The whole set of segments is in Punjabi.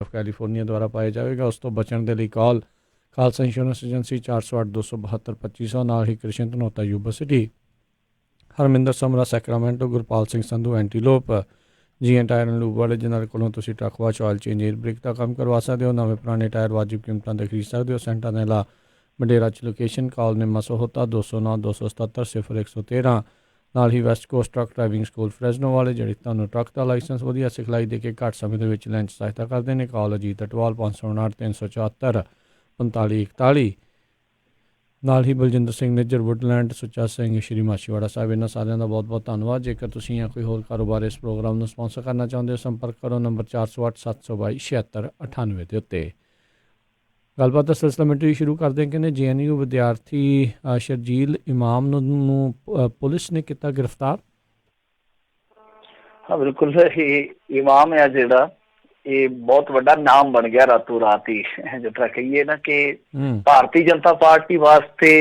ਆਫ ਕੈਲੀਫੋਰਨੀਆ ਦੁਆਰਾ ਪਾਇਆ ਜਾਵੇਗਾ। ਉਸ ਤੋਂ ਬਚਣ ਦੇ ਲਈ ਕਾਲ ਖਾਲਸਾ ਇੰਸ਼ੋਰੈਂਸ ਏਜੰਸੀ 408 272 2500 ਨਾਲ ਹੀ Krishan Dhanota university, Harminder Samra Sacramento, Gurpal Singh Sandhu Antelope, GN tyre and lube ਵਾਲੇ ਜਿਨ੍ਹਾਂ ਕੋਲੋਂ ਤੁਸੀਂ truck wash, oil change, air brake ਦਾ ਕੰਮ ਕਰਵਾ ਸਕਦੇ ਹੋ। ਨਵੇਂ ਪੁਰਾਣੇ ਟਾਇਰ ਵਾਜਿਬ ਕੀਮਤਾਂ 'ਤੇ ਖਰੀਦ ਸਕਦੇ ਹੋ। ਸੈਂਟਾ ਨੈਲਾ ਮੰਡੇਰਾ 'ਚ ਲੋਕੇਸ਼ਨ। ਕਾਲ ਨਿੰਮਾ ਸਹੋਤਾ 209 277 0113। ਨਾਲ ਹੀ west coast truck driving school Fresno ਵਾਲੇ ਜਿਹੜੇ ਤੁਹਾਨੂੰ ਟਰੱਕ ਦਾ ਲਾਇਸੈਂਸ ਵਧੀਆ ਸਿਖਲਾਈ ਦੇ ਕੇ ਘੱਟ ਸਮੇਂ ਦੇ ਵਿੱਚ ਲੈਣ 'ਚ ਸਹਾਇਤਾ ਕਰਦੇ ਨੇ। ਕਾਲ ਅਜੀਤ ਅਟਵਾਲ 559 374 4541। ਨਾਲ ਹੀ ਬਲਜਿੰਦਰ ਸਿੰਘ ਨਿੱਜਰ, ਵੁੱਡਲੈਂਡ, ਸੁੱਚਾ ਸਿੰਘ, ਸ਼੍ਰੀ ਮਾਛੀਵਾੜਾ ਸਾਹਿਬ। ਇਹਨਾਂ ਸਾਰਿਆਂ ਦਾ ਬਹੁਤ ਬਹੁਤ ਧੰਨਵਾਦ। ਜੇਕਰ ਤੁਸੀਂ ਜਾਂ ਕੋਈ ਹੋਰ ਕਾਰੋਬਾਰ ਇਸ ਪ੍ਰੋਗਰਾਮ ਨੂੰ ਸਪਾਂਸਰ ਕਰਨਾ ਚਾਹੁੰਦੇ ਹੋ, ਸੰਪਰਕ ਕਰੋ ਨੰਬਰ 408 722 7698 ਦੇ ਉੱਤੇ। ਗੱਲਬਾਤ ਦਾ ਸਿਲਸਿਲਾ ਮਿੰਟੂ ਸ਼ੁਰੂ ਕਰਦੇ ਹਾਂ। ਕਹਿੰਦੇ JNU ਵਿਦਿਆਰਥੀ ਸ਼ਰਜੀਲ ਇਮਾਮ ਨੂੰ ਪੁਲਿਸ ਨੇ ਕੀਤਾ ਗ੍ਰਿਫਤਾਰ। ਹਾਂ ਬਿਲਕੁਲ, ਇਹ ਇਮਾਮ ਆ ਜਿਹੜਾ ਇਹ ਬਹੁਤ ਵੱਡਾ ਨਾਮ ਬਣ ਗਿਆ ਰਾਤੋਂ ਰਾਤ ਹੀ। ਜਿਸ ਤਰ੍ਹਾਂ ਕਹੀਏ ਨਾ ਕਿ ਭਾਰਤੀ ਜਨਤਾ ਪਾਰਟੀ ਵਾਸਤੇ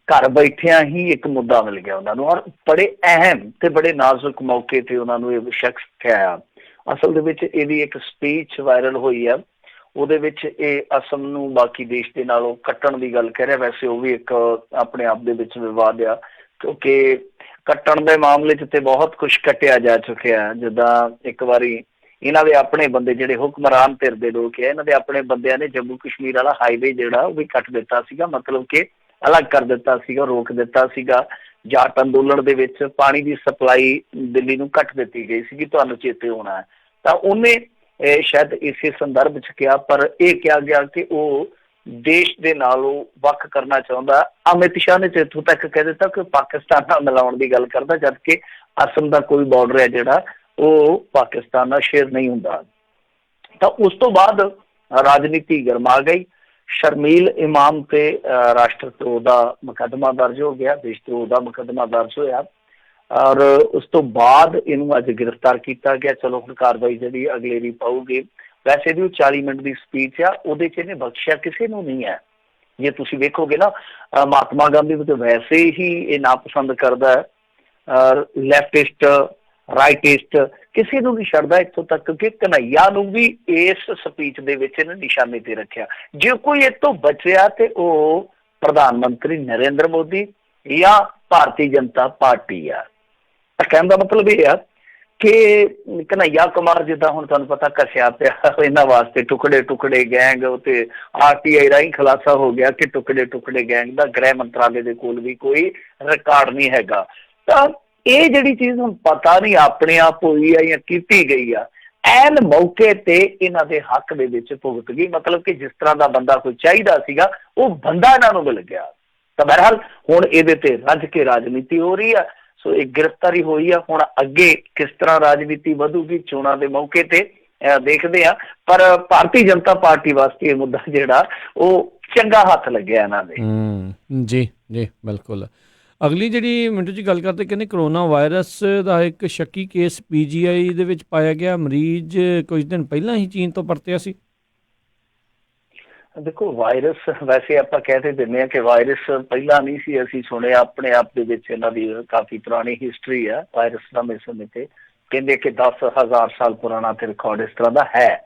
ਘਰ ਬੈਠਿਆਂ ਹੀ ਇੱਕ ਮੁੱਦਾ ਮਿਲ ਗਿਆ ਉਹਨਾਂ ਨੂੰ, ਔਰ ਬੜੇ ਅਹਿਮ ਤੇ ਬੜੇ ਨਾਜ਼ੁਕ ਮੌਕੇ ਤੇ ਉਹਨਾਂ ਨੂੰ ਇਹ ਸ਼ਖਸ ਕਿਹਾ। ਅਸਲ ਦੇ ਵਿੱਚ ਇਹਦੀ ਇੱਕ ਸਪੀਚ ਵਾਇਰਲ ਹੋਈ ਆ, ਉਹਦੇ ਵਿੱਚ ਇਹ ਅਸਮ ਨੂੰ ਬਾਕੀ ਦੇਸ਼ ਦੇ ਨਾਲੋਂ ਕੱਟਣ ਦੀ ਗੱਲ ਕਹਿ ਰਿਹਾ। ਵੈਸੇ ਉਹ ਵੀ ਇੱਕ ਆਪਣੇ ਆਪ ਦੇ ਵਿੱਚ ਵਿਵਾਦ ਆ, ਕਿਉਂਕਿ ਕੱਟਣ ਦੇ ਮਾਮਲੇ 'ਚ ਤੇ ਬਹੁਤ ਕੁਛ ਕੱਟਿਆ ਜਾ ਚੁੱਕਿਆ। ਜਿੱਦਾਂ ਇੱਕ ਵਾਰੀ ਇਹਨਾਂ ਦੇ ਆਪਣੇ ਬੰਦੇ ਜਿਹੜੇ ਹੁਕਮਰਾਨ ਧਿਰ ਦੇ ਲੋਕ ਆ, ਇਹਨਾਂ ਦੇ ਆਪਣੇ ਬੰਦਿਆਂ ਨੇ ਜੰਮੂ ਕਸ਼ਮੀਰ ਵਾਲਾ ਹਾਈਵੇ ਜਿਹੜਾ ਉਹ ਵੀ ਕੱਟ ਦਿੱਤਾ ਸੀਗਾ, ਮਤਲਬ ਕਿ ਅਲੱਗ ਕਰ ਦਿੱਤਾ ਸੀਗਾ, ਰੋਕ ਦਿੱਤਾ ਸੀਗਾ। ਜਾਟ ਅੰਦੋਲਨ ਦੇ ਵਿੱਚ ਪਾਣੀ ਦੀ ਸਪਲਾਈ ਦਿੱਲੀ ਨੂੰ ਕੱਟ ਦਿੱਤੀ ਗਈ ਸੀਗੀ, ਤੁਹਾਨੂੰ ਚੇਤੇ ਹੋਣਾ। ਤਾਂ ਉਹਨੇ ਸ਼ਾਇਦ ਇਸੇ ਸੰਦਰਭ 'ਚ ਕਿਹਾ, ਪਰ ਇਹ ਕਿਹਾ ਗਿਆ ਕਿ ਉਹ ਦੇਸ਼ ਦੇ ਨਾਲੋਂ ਵੱਖ ਕਰਨਾ ਚਾਹੁੰਦਾ। ਅਮਿਤ ਸ਼ਾਹ ਨੇ ਇੱਥੋਂ ਤੱਕ ਕਹਿ ਦਿੱਤਾ ਕਿ ਪਾਕਿਸਤਾਨ ਨਾਲ ਮਿਲਾਉਣ ਦੀ ਗੱਲ ਕਰਦਾ, ਜਦਕਿ ਅਸਮ ਦਾ ਕੋਈ ਬਾਰਡਰ ਹੈ ਜਿਹੜਾ ਉਹ ਪਾਕਿਸਤਾਨ ਨਾਲ ਸ਼ੇਅਰ ਨਹੀਂ ਹੁੰਦਾ। ਤਾਂ ਉਸ ਤੋਂ ਬਾਅਦ ਰਾਜਨੀਤੀ ਗਰਮਾ ਗਈ। ਸ਼ਰਮੀਲ ਇਮਾਮ ਤੇ ਰਾਸ਼ਟਰ ਧਰੋਹ ਦਾ ਮੁਕੱਦਮਾ ਦਰਜ ਹੋ ਗਿਆ, ਦੇਸ਼ ਧਰੋਹ ਦਾ ਮੁਕੱਦਮਾ ਦਰਜ ਹੋਇਆ, ਔਰ ਉਸ ਤੋਂ ਬਾਅਦ ਇਹਨੂੰ ਅੱਜ ਗ੍ਰਿਫਤਾਰ ਕੀਤਾ ਗਿਆ। ਚਲੋ ਹੁਣ ਕਾਰਵਾਈ ਜਿਹੜੀ ਅਗਲੇਰੀ ਪਾਊਗੀ। ਵੈਸੇ ਵੀ ਉਹ 40 ਮਿੰਟ ਦੀ ਸਪੀਚ ਆ, ਉਹਦੇ 'ਚ ਇਹਨੇ ਬਖਸ਼ਿਆ ਕਿਸੇ ਨੂੰ ਨਹੀਂ ਹੈ। ਜੇ ਤੁਸੀਂ ਵੇਖੋਗੇ ਨਾ, ਮਹਾਤਮਾ ਗਾਂਧੀ ਨੂੰ ਤਾਂ ਵੈਸੇ ਹੀ ਇਹ ਨਾਪਸੰਦ ਕਰਦਾ, ਲੈਫਟਿਸਟ, ਰਾਈਟਿਸਟ, ਕਿਸੇ ਨੂੰ ਨਹੀਂ ਛੱਡਦਾ। ਇੱਥੋਂ ਤੱਕ ਕਿ ਕਨ੍ਹਈਆ ਨੂੰ ਵੀ ਇਸ ਸਪੀਚ ਦੇ ਵਿੱਚ ਇਹਨੇ ਨਿਸ਼ਾਨੇ ਤੇ ਰੱਖਿਆ। ਜੇ ਕੋਈ ਇਹ ਤੋਂ ਬਚਿਆ ਤੇ ਉਹ ਪ੍ਰਧਾਨ ਮੰਤਰੀ ਨਰਿੰਦਰ ਮੋਦੀ ਜਾਂ ਭਾਰਤੀ ਜਨਤਾ ਪਾਰਟੀ ਆ। ਕਹਿਣ ਦਾ ਮਤਲਬ ਇਹ ਆ ਕਿ ਕਨ੍ਹਈਆ ਕੁਮਾਰ ਜਿੱਦਾਂ ਹੁਣ ਤੁਹਾਨੂੰ ਪਤਾ ਘਸਿਆ ਪਿਆ, ਇਹਨਾਂ ਵਾਸਤੇ ਟੁਕੜੇ ਟੁਕੜੇ ਗੈਂਗ, ਤੇ RTI ਰਾਹੀਂ ਖੁਲਾਸਾ ਹੋ ਗਿਆ ਕਿ ਟੁਕੜੇ ਟੁਕੜੇ ਗੈਂਗ ਦਾ ਗ੍ਰਹਿ ਮੰਤਰਾਲੇ ਦੇ ਕੋਲ ਵੀ ਕੋਈ ਰਿਕਾਰਡ ਨਹੀਂ ਹੈਗਾ। ਤਾਂ ਇਹ ਜਿਹੜੀ ਚੀਜ਼ ਹੁਣ ਪਤਾ ਨਹੀਂ ਆਪਣੇ ਆਪ ਹੋਈ ਆ ਜਾਂ ਕੀਤੀ ਗਈ ਆ, ਐਨ ਮੌਕੇ ਤੇ ਇਹਨਾਂ ਦੇ ਹੱਕ ਦੇ ਵਿੱਚ ਭੁਗਤ ਗਈ। ਮਤਲਬ ਕਿ ਜਿਸ ਤਰ੍ਹਾਂ ਦਾ ਬੰਦਾ ਕੋਈ ਚਾਹੀਦਾ ਸੀਗਾ ਉਹ ਬੰਦਾ ਇਹਨਾਂ ਨੂੰ ਮਿਲ ਗਿਆ। ਤਾਂ ਬਹਰਹਾਲ ਹੁਣ ਇਹਦੇ ਤੇ ਰੱਜ ਕੇ ਰਾਜਨੀਤੀ ਹੋ ਰਹੀ ਆ। ਸੋ ਇਹ ਗ੍ਰਿਫਤਾਰੀ ਹੋਈ ਆ, ਹੁਣ ਅੱਗੇ ਕਿਸ ਤਰ੍ਹਾਂ ਰਾਜਨੀਤੀ ਵਧੂਗੀ ਚੋਣਾਂ ਦੇ ਮੌਕੇ ਤੇ ਦੇਖਦੇ ਆ। ਪਰ ਭਾਰਤੀ ਜਨਤਾ ਪਾਰਟੀ ਵਾਸਤੇ ਇਹ ਮੁੱਦਾ ਜਿਹੜਾ ਉਹ ਚੰਗਾ ਹੱਥ ਲੱਗਿਆ ਇਹਨਾਂ ਦੇ। ਜੀ ਜੀ ਬਿਲਕੁਲ। ਅਗਲੀ ਜਿਹੜੀ ਮਿੰਟੂ ਜੀ ਗੱਲ ਕਰਦੇ, ਕਹਿੰਦੇ ਕਰੋਨਾ ਵਾਇਰਸ ਦਾ ਇੱਕ ਸ਼ੱਕੀ ਕੇਸ PGI ਦੇ ਵਿੱਚ ਪਾਇਆ ਗਿਆ। ਮਰੀਜ਼ ਕੁਝ ਦਿਨ ਪਹਿਲਾਂ ਹੀ ਚੀਨ ਤੋਂ ਪਰਤਿਆ ਸੀ। ਦੇਖੋ ਵਾਇਰਸ ਵੈਸੇ ਆਪਾਂ ਕਹਿ ਤੇ ਦਿੰਦੇ ਹਾਂ ਕਿ ਵਾਇਰਸ ਪਹਿਲਾਂ ਨਹੀਂ ਸੀ ਅਸੀਂ ਸੁਣਿਆ, ਆਪਣੇ ਆਪ ਦੇ ਵਿੱਚ ਇਹਨਾਂ ਦੀ ਕਾਫੀ ਪੁਰਾਣੀ ਹਿਸਟਰੀ ਆ ਵਾਇਰਸ ਦਾ। ਸਮੇਂ ਤੇ ਕਹਿੰਦੇ ਕਿ 10,000 ਸਾਲ ਪੁਰਾਣਾ ਤੇ ਰਿਕਾਰਡ ਇਸ ਤਰ੍ਹਾਂ ਦਾ ਹੈ,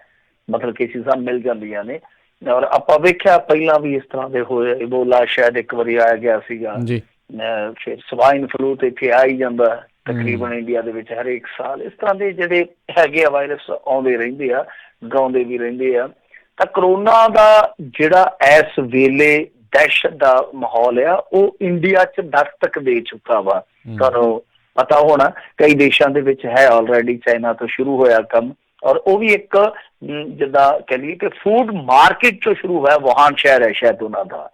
ਮਤਲਬ ਕਿ ਚੀਜ਼ਾਂ ਮਿਲ ਜਾਂਦੀਆਂ ਨੇ। ਔਰ ਆਪਾਂ ਵੇਖਿਆ ਪਹਿਲਾਂ ਵੀ ਇਸ ਤਰ੍ਹਾਂ ਦੇ ਹੋਏ, ਇਬੋਲਾ ਸ਼ਾਇਦ ਇੱਕ ਵਾਰੀ ਆਇਆ ਗਿਆ ਸੀਗਾ, ਫਿਰ ਸਵਾਈਨ ਫਲੂ ਤੇ ਇੱਥੇ ਆ ਹੀ ਜਾਂਦਾ ਤਕਰੀਬਨ ਇੰਡੀਆ ਦੇ ਵਿੱਚ ਹਰੇਕ ਸਾਲ। ਇਸ ਤਰ੍ਹਾਂ ਦੇ ਜਿਹੜੇ ਹੈਗੇ ਆ ਵਾਇਰਸ ਆਉਂਦੇ ਰਹਿੰਦੇ ਆ, ਗਾਉਂਦੇ ਵੀ ਰਹਿੰਦੇ ਆ। ਤਾਂ ਕਰੋਨਾ ਦਾ ਜਿਹੜਾ ਇਸ ਵੇਲੇ ਦਹਿਸ਼ਤ ਦਾ ਮਾਹੌਲ ਆ ਉਹ ਇੰਡੀਆ 'ਚ ਦਸਤਕ ਦੇ ਚੁੱਕਾ ਵਾ। ਤੁਹਾਨੂੰ ਪਤਾ ਹੋਣਾ ਕਈ ਦੇਸ਼ਾਂ ਦੇ ਵਿੱਚ ਹੈ ਆਲਰੇਡੀ, ਚਾਈਨਾ ਤੋਂ ਸ਼ੁਰੂ ਹੋਇਆ ਕੰਮ, ਔਰ ਉਹ ਵੀ ਇੱਕ ਜਿੱਦਾਂ ਕਹਿ ਲਈਏ ਕਿ ਫੂਡ ਮਾਰਕੀਟ 'ਚੋਂ ਸ਼ੁਰੂ ਹੋਇਆ। ਵੁਹਾਨ ਸ਼ਹਿਰ ਹੈ ਸ਼ਾਇਦ ਉਹਨਾਂ ਦਾ,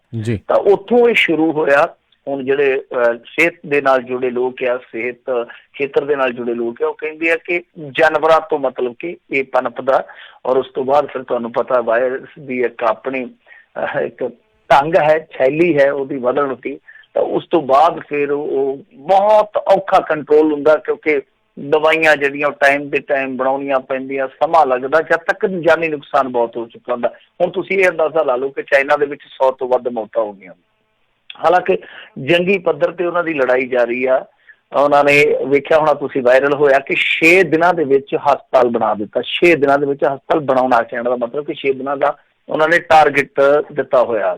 ਤਾਂ ਉੱਥੋਂ ਇਹ ਸ਼ੁਰੂ ਹੋਇਆ। ਹੁਣ ਜਿਹੜੇ ਸਿਹਤ ਦੇ ਨਾਲ ਜੁੜੇ ਲੋਕ ਆ, ਸਿਹਤ ਖੇਤਰ ਦੇ ਨਾਲ ਜੁੜੇ ਲੋਕ ਆ, ਉਹ ਕਹਿੰਦੇ ਆ ਕਿ ਜਾਨਵਰਾਂ ਤੋਂ ਮਤਲਬ ਕਿ ਇਹ ਪਨਪਦਾ। ਔਰ ਉਸ ਤੋਂ ਬਾਅਦ ਫਿਰ ਤੁਹਾਨੂੰ ਪਤਾ ਵਾਇਰਸ ਦੀ ਇੱਕ ਆਪਣੀ ਇੱਕ ਢੰਗ ਹੈ, ਸ਼ੈਲੀ ਹੈ ਉਹਦੀ ਵਧਣ ਦੀ। ਤਾਂ ਉਸ ਤੋਂ ਬਾਅਦ ਫਿਰ ਉਹ ਬਹੁਤ ਔਖਾ ਕੰਟਰੋਲ ਹੁੰਦਾ, ਕਿਉਂਕਿ ਦਵਾਈਆਂ ਜਿਹੜੀਆਂ ਉਹ ਟਾਈਮ ਦੇ ਟਾਈਮ ਬਣਾਉਣੀਆਂ ਪੈਂਦੀਆਂ, ਸਮਾਂ ਲੱਗਦਾ, ਜਦ ਤੱਕ ਜਾਨੀ ਨੁਕਸਾਨ ਬਹੁਤ ਹੋ ਚੁੱਕਾ ਹੁੰਦਾ। ਹੁਣ ਤੁਸੀਂ ਇਹ ਅੰਦਾਜ਼ਾ ਲਾ ਲਓ ਕਿ ਚਾਈਨਾ ਦੇ ਵਿੱਚ 100 ਤੋਂ ਵੱਧ ਮੌਤਾਂ ਹੋ ਗਈਆਂ। ਹਾਲਾਂਕਿ ਜੰਗੀ ਪੱਧਰ ਤੇ ਉਹਨਾਂ ਦੀ ਲੜਾਈ ਜਾਰੀ ਆ, ਉਹਨਾਂ ਨੇ ਵੇਖਿਆ ਹੋਣਾ ਤੁਸੀਂ, ਵਾਇਰਲ ਹੋਇਆ ਕਿ 6 ਦਿਨਾਂ ਦੇ ਵਿੱਚ ਹਸਪਤਾਲ ਬਣਾ ਦਿੱਤਾ। 6 ਦਿਨਾਂ ਦੇ ਵਿੱਚ ਹਸਪਤਾਲ ਬਣਾਉਣਾ, ਕਹਿਣ ਦਾ ਮਤਲਬ ਕਿ 6 ਦਿਨਾਂ ਦਾ ਉਹਨਾਂ ਨੇ ਟਾਰਗੇਟ ਦਿੱਤਾ ਹੋਇਆ।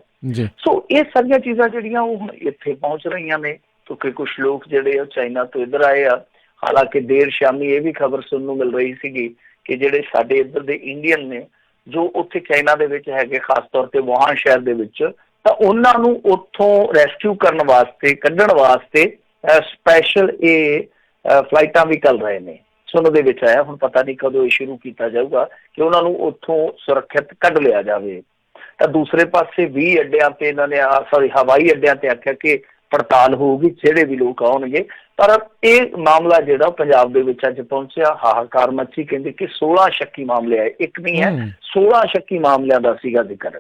ਸੋ ਇਹ ਸਾਰੀਆਂ ਚੀਜ਼ਾਂ ਜਿਹੜੀਆਂ ਉਹ ਹੁਣ ਇੱਥੇ ਪਹੁੰਚ ਰਹੀਆਂ ਨੇ, ਕਿਉਂਕਿ ਕੁਛ ਲੋਕ ਜਿਹੜੇ ਚਾਈਨਾ ਤੋਂ ਇੱਧਰ ਆਏ ਆ। ਹਾਲਾਂਕਿ ਦੇਰ ਸ਼ਾਮੀ ਇਹ ਵੀ ਖਬਰ ਸੁਣਨ ਨੂੰ ਮਿਲ ਰਹੀ ਸੀਗੀ ਕਿ ਜਿਹੜੇ ਸਾਡੇ ਇੱਧਰ ਦੇ ਇੰਡੀਅਨ ਨੇ ਜੋ ਉੱਥੇ ਚਾਈਨਾ ਦੇ ਵਿੱਚ ਹੈਗੇ, ਖਾਸ ਤੌਰ ਤੇ ਵੁਹਾਨ ਸ਼ਹਿਰ ਦੇ ਵਿੱਚ, ਤਾਂ ਉਹਨਾਂ ਨੂੰ ਉੱਥੋਂ ਰੈਸਕਿਊ ਕਰਨ ਵਾਸਤੇ, ਕੱਢਣ ਵਾਸਤੇ ਸਪੈਸ਼ਲ ਇਹ ਫਲਾਈਟਾਂ ਵੀ ਚੱਲ ਰਹੇ ਨੇ। ਸੁਣਨ ਦੇ ਵਿੱਚ ਆਇਆ, ਹੁਣ ਪਤਾ ਨਹੀਂ ਕਦੋਂ ਇਹ ਸ਼ੁਰੂ ਕੀਤਾ ਜਾਊਗਾ ਕਿ ਉਹਨਾਂ ਨੂੰ ਉੱਥੋਂ ਸੁਰੱਖਿਅਤ ਕੱਢ ਲਿਆ ਜਾਵੇ। ਤਾਂ ਦੂਸਰੇ ਪਾਸੇ 20 ਅੱਡਿਆਂ ਤੇ ਇਹਨਾਂ ਨੇ ਹਵਾਈ ਅੱਡਿਆਂ ਤੇ ਆਖਿਆ ਕਿ ਪੜਤਾਲ ਹੋਊਗੀ, ਜਿਹੜੇ ਵੀ ਲੋਕ ਆਉਣਗੇ। ਪਰ ਇਹ ਮਾਮਲਾ ਜਿਹੜਾ ਪੰਜਾਬ ਦੇ ਵਿੱਚ ਅੱਜ ਪਹੁੰਚਿਆ, ਹਾਹਾਕਾਰ ਮੱਚੀ। ਕਹਿੰਦੇ ਕਿ 16 ਸ਼ੱਕੀ ਮਾਮਲੇ ਆਏ, ਇੱਕ ਨਹੀਂ ਹੈ 16 ਸ਼ੱਕੀ ਮਾਮਲਿਆਂ ਦਾ ਸੀਗਾ ਜ਼ਿਕਰ।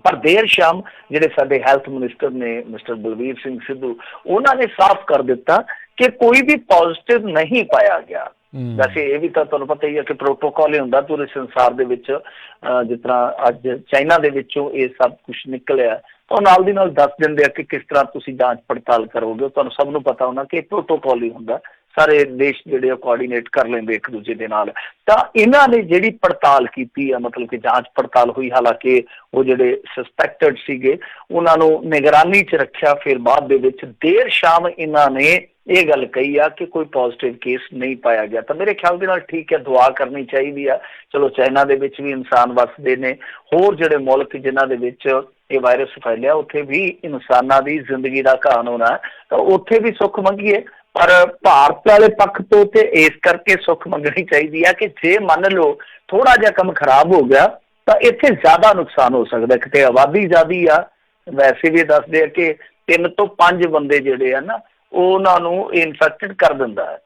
ਪਰ ਦੇਰ ਸ਼ਾਮ ਜਿਹੜੇ ਸਾਡੇ ਹੈਲਥ ਮਿਨਿਸਟਰ ਨੇ ਮਿਸਟਰ ਬਲਵੀਰ ਸਿੰਘ ਸਿੱਧੂ, ਉਹਨਾਂ ਨੇ ਸਾਫ਼ ਕਰ ਦਿੱਤਾ ਕਿ ਕੋਈ ਵੀ ਪੋਜ਼ਿਟਿਵ ਨਹੀਂ ਪਾਇਆ ਗਿਆ। ਵੈਸੇ ਇਹ ਵੀ ਤਾਂ ਤੁਹਾਨੂੰ ਪਤਾ ਹੀ ਹੈ ਕਿ ਪ੍ਰੋਟੋਕਾਲ ਹੀ ਹੁੰਦਾ ਪੂਰੇ ਸੰਸਾਰ ਦੇ ਵਿੱਚ। ਜਿਸ ਤਰ੍ਹਾਂ ਅੱਜ ਚਾਈਨਾ ਦੇ ਵਿੱਚੋਂ ਇਹ ਸਭ ਕੁਛ ਨਿਕਲਿਆ, ਤਾਂ ਨਾਲ ਦੀ ਨਾਲ ਦੱਸ ਦਿੰਦੇ ਆ ਕਿ ਕਿਸ ਤਰ੍ਹਾਂ ਤੁਸੀਂ ਜਾਂਚ ਪੜਤਾਲ ਕਰੋਗੇ। ਤੁਹਾਨੂੰ ਸਭ ਨੂੰ ਪਤਾ ਹੋਣਾ ਕਿ ਪ੍ਰੋਟੋਕਾਲ ਹੀ ਹੁੰਦਾ, ਸਾਰੇ ਦੇਸ਼ ਜਿਹੜੇ ਕੋਆਰਡੀਨੇਟ ਕਰ ਲੈਂਦੇ ਇੱਕ ਦੂਜੇ ਦੇ ਨਾਲ। ਤਾਂ ਇਹਨਾਂ ਨੇ ਜਿਹੜੀ ਪੜਤਾਲ ਕੀਤੀ ਆ, ਮਤਲਬ ਕਿ ਜਾਂਚ ਪੜਤਾਲ ਹੋਈ, ਹਾਲਾਂਕਿ ਉਹ ਜਿਹੜੇ ਸਸਪੈਕਟਡ ਸੀਗੇ ਉਹਨਾਂ ਨੂੰ ਨਿਗਰਾਨੀ 'ਚ ਰੱਖਿਆ। ਫਿਰ ਬਾਅਦ ਦੇ ਵਿੱਚ ਦੇਰ ਸ਼ਾਮ ਇਹਨਾਂ ਨੇ ਇਹ ਗੱਲ ਕਹੀ ਆ ਕਿ ਕੋਈ ਪੋਜ਼ਿਟਿਵ ਕੇਸ ਨਹੀਂ ਪਾਇਆ ਗਿਆ। ਤਾਂ ਮੇਰੇ ਖਿਆਲ ਦੇ ਨਾਲ ਠੀਕ ਹੈ, ਦੁਆ ਕਰਨੀ ਚਾਹੀਦੀ ਆ। ਚਲੋ ਚਾਈਨਾ ਦੇ ਵਿੱਚ ਵੀ ਇਨਸਾਨ ਵੱਸਦੇ ਨੇ, ਹੋਰ ਜਿਹੜੇ ਮੁਲਕ ਜਿਨ੍ਹਾਂ ਦੇ ਵਿੱਚ ਇਹ ਵਾਇਰਸ ਫੈਲਿਆ ਉੱਥੇ ਵੀ ਇਨਸਾਨਾਂ ਦੀ ਜ਼ਿੰਦਗੀ ਦਾ ਘਾਣ ਹੋਣਾ, ਤਾਂ ਉੱਥੇ ਵੀ ਸੁੱਖ ਮੰਗੀਏ। ਪਰ ਭਾਰਤ ਵਾਲੇ ਪੱਖ ਤੋਂ ਤੇ ਇਸ ਕਰਕੇ ਸੁੱਖ ਮੰਗਣੀ ਚਾਹੀਦੀ ਆ ਕਿ ਜੇ ਮੰਨ ਲਓ ਥੋੜਾ ਜਿਹਾ ਕੰਮ ਖਰਾਬ ਹੋ ਗਿਆ ਤਾਂ ਇੱਥੇ ਜ਼ਿਆਦਾ ਨੁਕਸਾਨ ਹੋ ਸਕਦਾ। ਕਿਤੇ ਆਬਾਦੀ ਜ਼ਿਆਦੀ ਆ, ਵੈਸੇ ਵੀ ਦੱਸਦੇ ਆ ਕਿ 3 ਤੋਂ 5 ਬੰਦੇ ਜਿਹੜੇ ਆ ਨਾ ਉਹਨਾਂ ਨੂੰ ਇਨਫੈਕਟਡ ਕਰ ਦਿੰਦਾ ਹੈ।